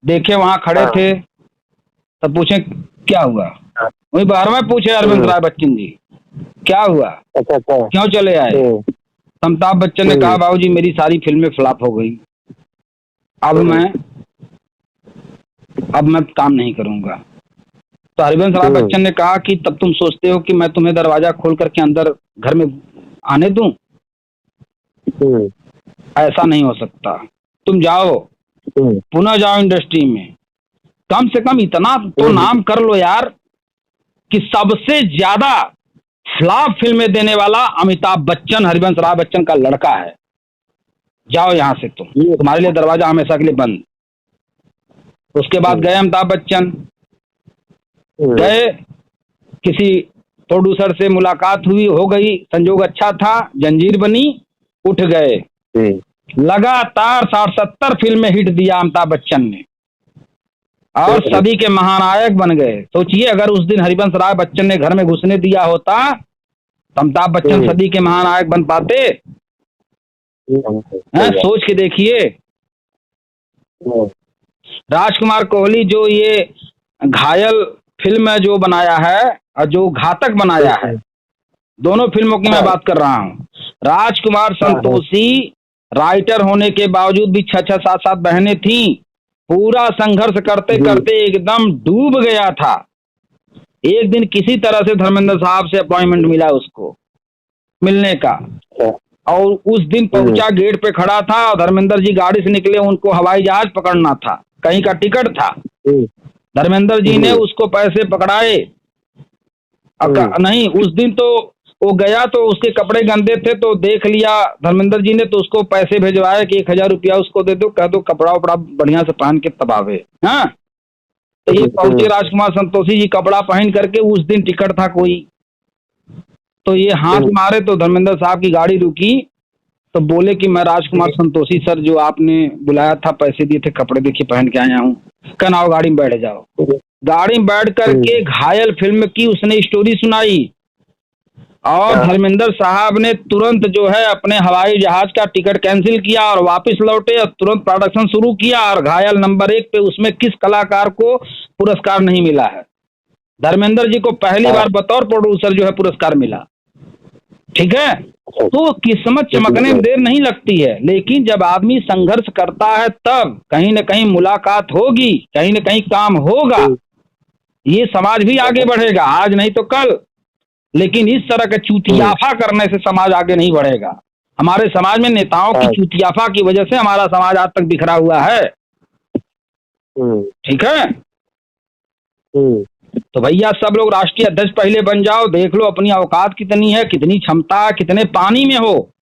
देखे वहां खड़े हाँ। थे, तब पूछे क्या हुआ, हाँ। वही बाहर में पूछे हरिवंश राय बच्चन जी क्या हुआ, अच्छा अच्छा। क्यों चले आए। अमिताभ बच्चन ने कहा बाबूजी मेरी सारी फिल्में फ्लॉप हो गई, अब मैं काम नहीं करूंगा। तो हरिवंश राय बच्चन ने कहा कि तब तुम सोचते हो कि मैं तुम्हें दरवाजा खोल करके अंदर घर में आने दूं, ऐसा नहीं हो सकता, तुम जाओ पुनः जाओ इंडस्ट्री में, कम से कम इतना तो नाम कर लो यार कि सबसे ज्यादा फ्लॉप फिल्में देने वाला अमिताभ बच्चन, हरिवंश राय बच्चन का लड़का है, जाओ यहां से, तुम्हारे लिए दरवाजा हमेशा के लिए बंद। उसके बाद गए अमिताभ बच्चन, गए, किसी प्रोड्यूसर से मुलाकात हुई, हो गई, संजोग अच्छा था, जंजीर बनी, उठ गए, लगातार 60-70 फिल्में हिट दिया अमिताभ बच्चन ने और सदी के महानायक बन गए। सोचिए अगर उस दिन हरिवंश राय बच्चन ने घर में घुसने दिया होता तो अमिताभ बच्चन सदी के महानायक बन पाते हैं? सोच के देखिए। राजकुमार कोहली जो ये घायल फिल्म जो बनाया है और जो घातक बनाया है, दोनों फिल्मों की मैं बात कर रहा हूँ। राजकुमार संतोषी राइटर होने के बावजूद भी 6-6, 7-7 बहनें थीं, पूरा संघर्ष करते करते एकदम डूब गया था। एक दिन किसी तरह से धर्मेंद्र साहब से अपॉइंटमेंट मिला उसको मिलने का, और उस दिन पहुंचा, गेट पे खड़ा था और धर्मेंद्र जी गाड़ी से निकले, उनको हवाई जहाज पकड़ना था, कहीं का टिकट था, धर्मेंद्र जी ने उसको पैसे पकड़ाए। नहीं, उस दिन तो वो गया तो उसके कपड़े गंदे थे तो देख लिया धर्मेंद्र जी ने, तो उसको पैसे भिजवाए कि 1000 रुपया उसको दे दो, कह दो कपड़ा उपड़ा बढ़िया से पहन के तब आवे। हाँ, तो ये पहुंचे राजकुमार संतोषी जी कपड़ा पहन करके, उस दिन टिकट था कोई, तो ये हाथ मारे तो धर्मेंद्र साहब की गाड़ी रुकी, तो बोले कि मैं राजकुमार संतोषी सर जो आपने बुलाया था, पैसे दिए थे, कपड़े देखिए पहन के आया हूँ, कहना आओ गाड़ी में बैठ जाओ। गाड़ी में बैठ करके घायल फिल्म की उसने स्टोरी सुनाई और धर्मेंद्र साहब ने तुरंत जो है अपने हवाई जहाज का टिकट कैंसिल किया और वापस लौटे और तुरंत प्रोडक्शन शुरू किया। और घायल नंबर 1 पे उसमें किस कलाकार को पुरस्कार नहीं मिला है? धर्मेंद्र जी को पहली बार बतौर प्रोड्यूसर जो है पुरस्कार मिला। ठीक है, तो किस्मत चमकने में देर नहीं लगती है, लेकिन जब आदमी संघर्ष करता है तब कहीं न कहीं मुलाकात होगी, कहीं न कहीं काम होगा, ये समाज भी आगे बढ़ेगा, आज नहीं तो कल। लेकिन इस तरह का चूतियाफा करने से समाज आगे नहीं बढ़ेगा। हमारे समाज में नेताओं की चूतियाफा की वजह से हमारा समाज आज तक बिखरा हुआ है। ठीक है, तो भैया सब लोग राष्ट्रीय अध्यक्ष पहले बन जाओ, देख लो अपनी औकात कितनी है, कितनी क्षमता है, कितने पानी में हो,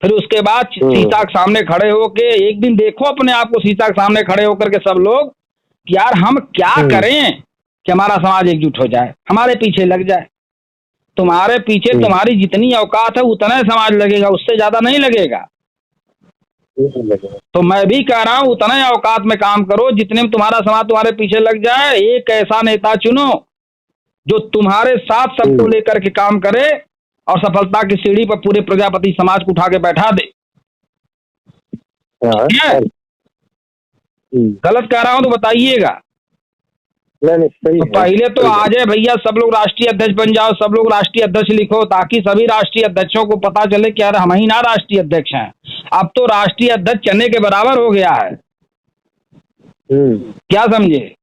फिर उसके बाद शीशा के सामने खड़े होके एक दिन देखो अपने आप को शीशा के सामने खड़े होकर के सब लोग कि यार हम क्या करें कि हमारा समाज एकजुट हो जाए, हमारे पीछे लग जाए। तुम्हारे पीछे तुम्हारी जितनी औकात है उतना ही समाज लगेगा, उससे ज्यादा नहीं लगेगा। तो मैं भी कह रहा हूँ उतने औकात में काम करो जितने में तुम्हारा समाज तुम्हारे पीछे लग जाए। एक ऐसा नेता चुनो जो तुम्हारे साथ सबको लेकर के काम करे और सफलता की सीढ़ी पर पूरे प्रजापति समाज को उठा के बैठा दे। गलत कह रहा हूं तो बताइएगा। तो पहले तो आ जाए भैया सब लोग राष्ट्रीय अध्यक्ष बन जाओ, सब लोग राष्ट्रीय अध्यक्ष लिखो, ताकि सभी राष्ट्रीय अध्यक्षों को पता चले कि यार हम ही ना राष्ट्रीय अध्यक्ष हैं। अब तो राष्ट्रीय अध्यक्ष चने के बराबर हो गया है। क्या समझे?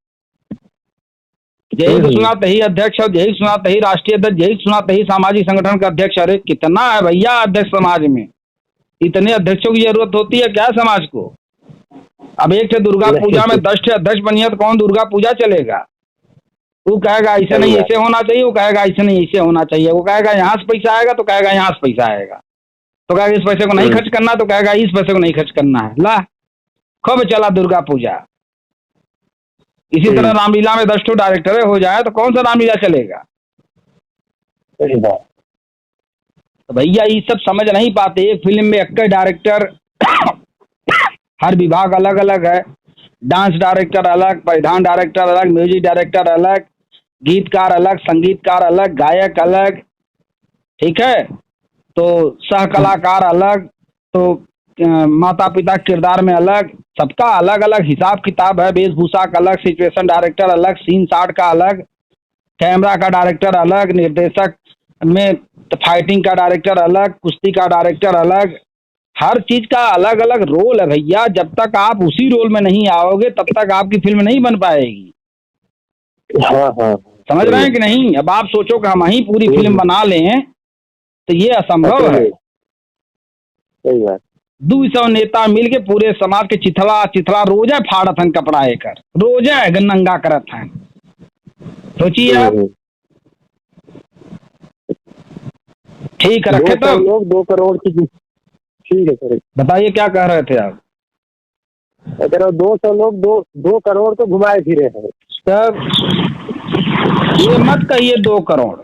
यही सुना तही अध्यक्ष, और यही सुना तही राष्ट्रीय अध्यक्ष, यही सुना तही सामाजिक संगठन का अध्यक्ष। अरे कितना है भैया अध्यक्ष समाज में, इतने अध्यक्षों की जरूरत होती है क्या समाज को? अब एक से दुर्गा पूजा में 10 अध्यक्ष बनिए तो कौन दुर्गा पूजा चलेगा? वो कहेगा ऐसे नहीं ऐसे होना चाहिए, वो कहेगा ऐसे नहीं ऐसे होना चाहिए, वो कहेगा यहाँ से पैसा आएगा तो कहेगा यहाँ से पैसा आएगा। तो कहेगा इस पैसे को नहीं खर्च करना, तो कहेगा इस पैसे को नहीं खर्च करना है। ला खूब चला दुर्गा पूजा। इसी तरह रामलीला में 10 डायरेक्टर हो जाए तो कौन सा रामलीला चलेगा? तो भैया ये सब समझ नहीं पाते। एक फिल्म में 21 डायरेक्टर, हर विभाग अलग अलग है। डांस डायरेक्टर अलग, परिधान डायरेक्टर अलग, म्यूजिक डायरेक्टर अलग, गीतकार अलग, संगीतकार अलग, गायक अलग, ठीक है। तो सह कलाकार अलग, तो माता पिता किरदार में अलग, सबका अलग अलग हिसाब किताब है। वेशभूषा का अलग, सिचुएशन डायरेक्टर अलग, सीन शॉट का अलग, कैमरा का डायरेक्टर अलग, निर्देशक में फाइटिंग का डायरेक्टर अलग, कुश्ती का डायरेक्टर अलग, हर चीज का अलग अलग रोल है भैया। जब तक आप उसी रोल में नहीं आओगे तब तक आपकी फिल्म नहीं बन पाएगी। हाँ हाँ, समझ रहे हैं कि नहीं? अब आप सोचो कि हम ही पूरी फिल्म बना लें तो ये असंभव है। सही बात। 200 नेता मिलके पूरे समाज के चिथला चिथला रोजा फाड़त हन, कपड़ा एकर रोजा नंगा करत हैं। सोचिए आप। ठीक है, रखे तो लोग 2 करोड़ की। ठीक है सर, बताइए क्या कह रहे थे आप? अगर 200 लोग 2 करोड़ तो घुमाए फिरे हैं। तब ये मत कहिए 2 करोड़,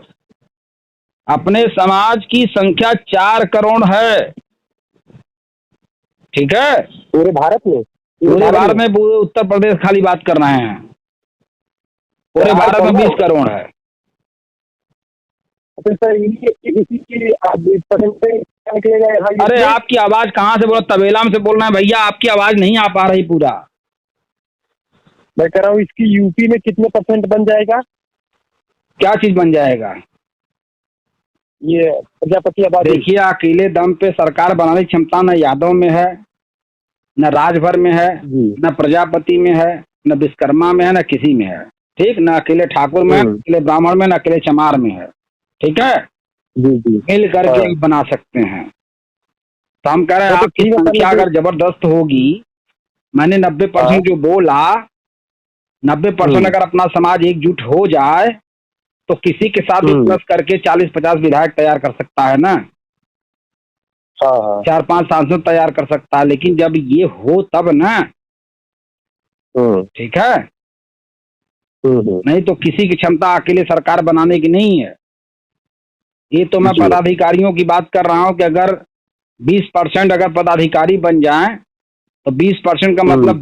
अपने समाज की संख्या 4 करोड़ है, ठीक है। पूरे भारत में? पूरे भारत में, पूरे उत्तर प्रदेश खाली बात कर रहे हैं। पूरे भारत में 20 करोड़ है। तो सर इसी की अरे आपकी आवाज कहाँ से बोल, तबेला में से बोल रहे हैं भैया, आपकी आवाज नहीं आ पा रही पूरा। मैं कह रहा हूँ इसकी यूपी में कितने % बन जाएगा? क्या चीज बन जाएगा? ये प्रजापति आबादी। देखिए, अकेले दम पे सरकार बनाने की क्षमता न यादव में है, न राजभर में है, न प्रजापति में है, न विश्वकर्मा में है, न किसी में है, ठीक। न अकेले ठाकुर में, न अकेले ब्राह्मण में, न अकेले चमार में है, ठीक है। मिल करके बना सकते हैं। तो हम कह रहे हैं आपकी संख्या अगर जबरदस्त होगी, मैंने 90% जो बोला, 90% अगर अपना समाज एकजुट हो जाए तो किसी के साथ प्लस करके 40-50 विधायक तैयार कर सकता है ना। 4-5 सांसद तैयार कर सकता है। लेकिन जब ये हो तब ना, ठीक है। नहीं तो किसी की क्षमता अकेले सरकार बनाने की नहीं है। ये तो मैं पदाधिकारियों की बात कर रहा हूं कि अगर 20% अगर पदाधिकारी बन जाएं तो 20% का मतलब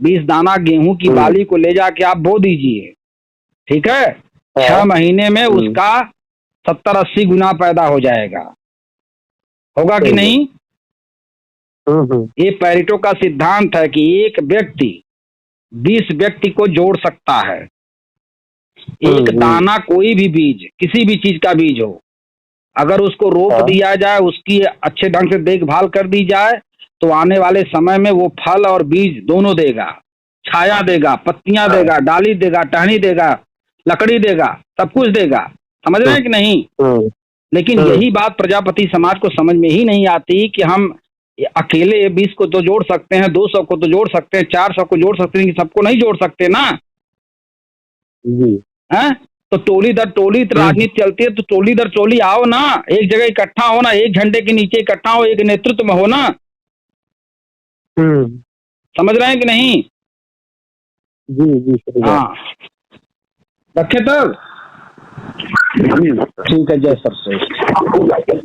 20 दाना गेहूं की बाली को ले जाके आप बो दीजिए, ठीक है। 6 महीने में उसका 70-80 गुना पैदा हो जाएगा। होगा कि नहीं? ये पैरेटो का सिद्धांत है कि एक व्यक्ति 20 व्यक्ति को जोड़ सकता है। एक दाना, कोई भी बीज, किसी भी चीज का बीज हो, अगर उसको रोप दिया जाए, उसकी अच्छे ढंग से देखभाल कर दी जाए, तो आने वाले समय में वो फल और बीज दोनों देगा, छाया देगा, पत्तियां देगा, डाली देगा, टहनी देगा, लकड़ी देगा, सब कुछ देगा। समझ रहे हैं कि नहीं? लेकिन यही बात प्रजापति समाज को समझ में ही नहीं आती कि हम अकेले 20 को तो जोड़ सकते हैं, 200 को तो जोड़ सकते हैं, 400 को जोड़ सकते हैं, सबको नहीं जोड़ सकते ना। हैं? तो टोली दर टोली राजनीति चलती है, तो टोली दर टोली आओ ना, एक जगह इकट्ठा हो ना, एक झंडे के नीचे इकट्ठा हो, एक नेतृत्व में हो ना। समझ रहे हैं कि नहीं? जी। हाँ, रखे तब। ठीक है, जय सर।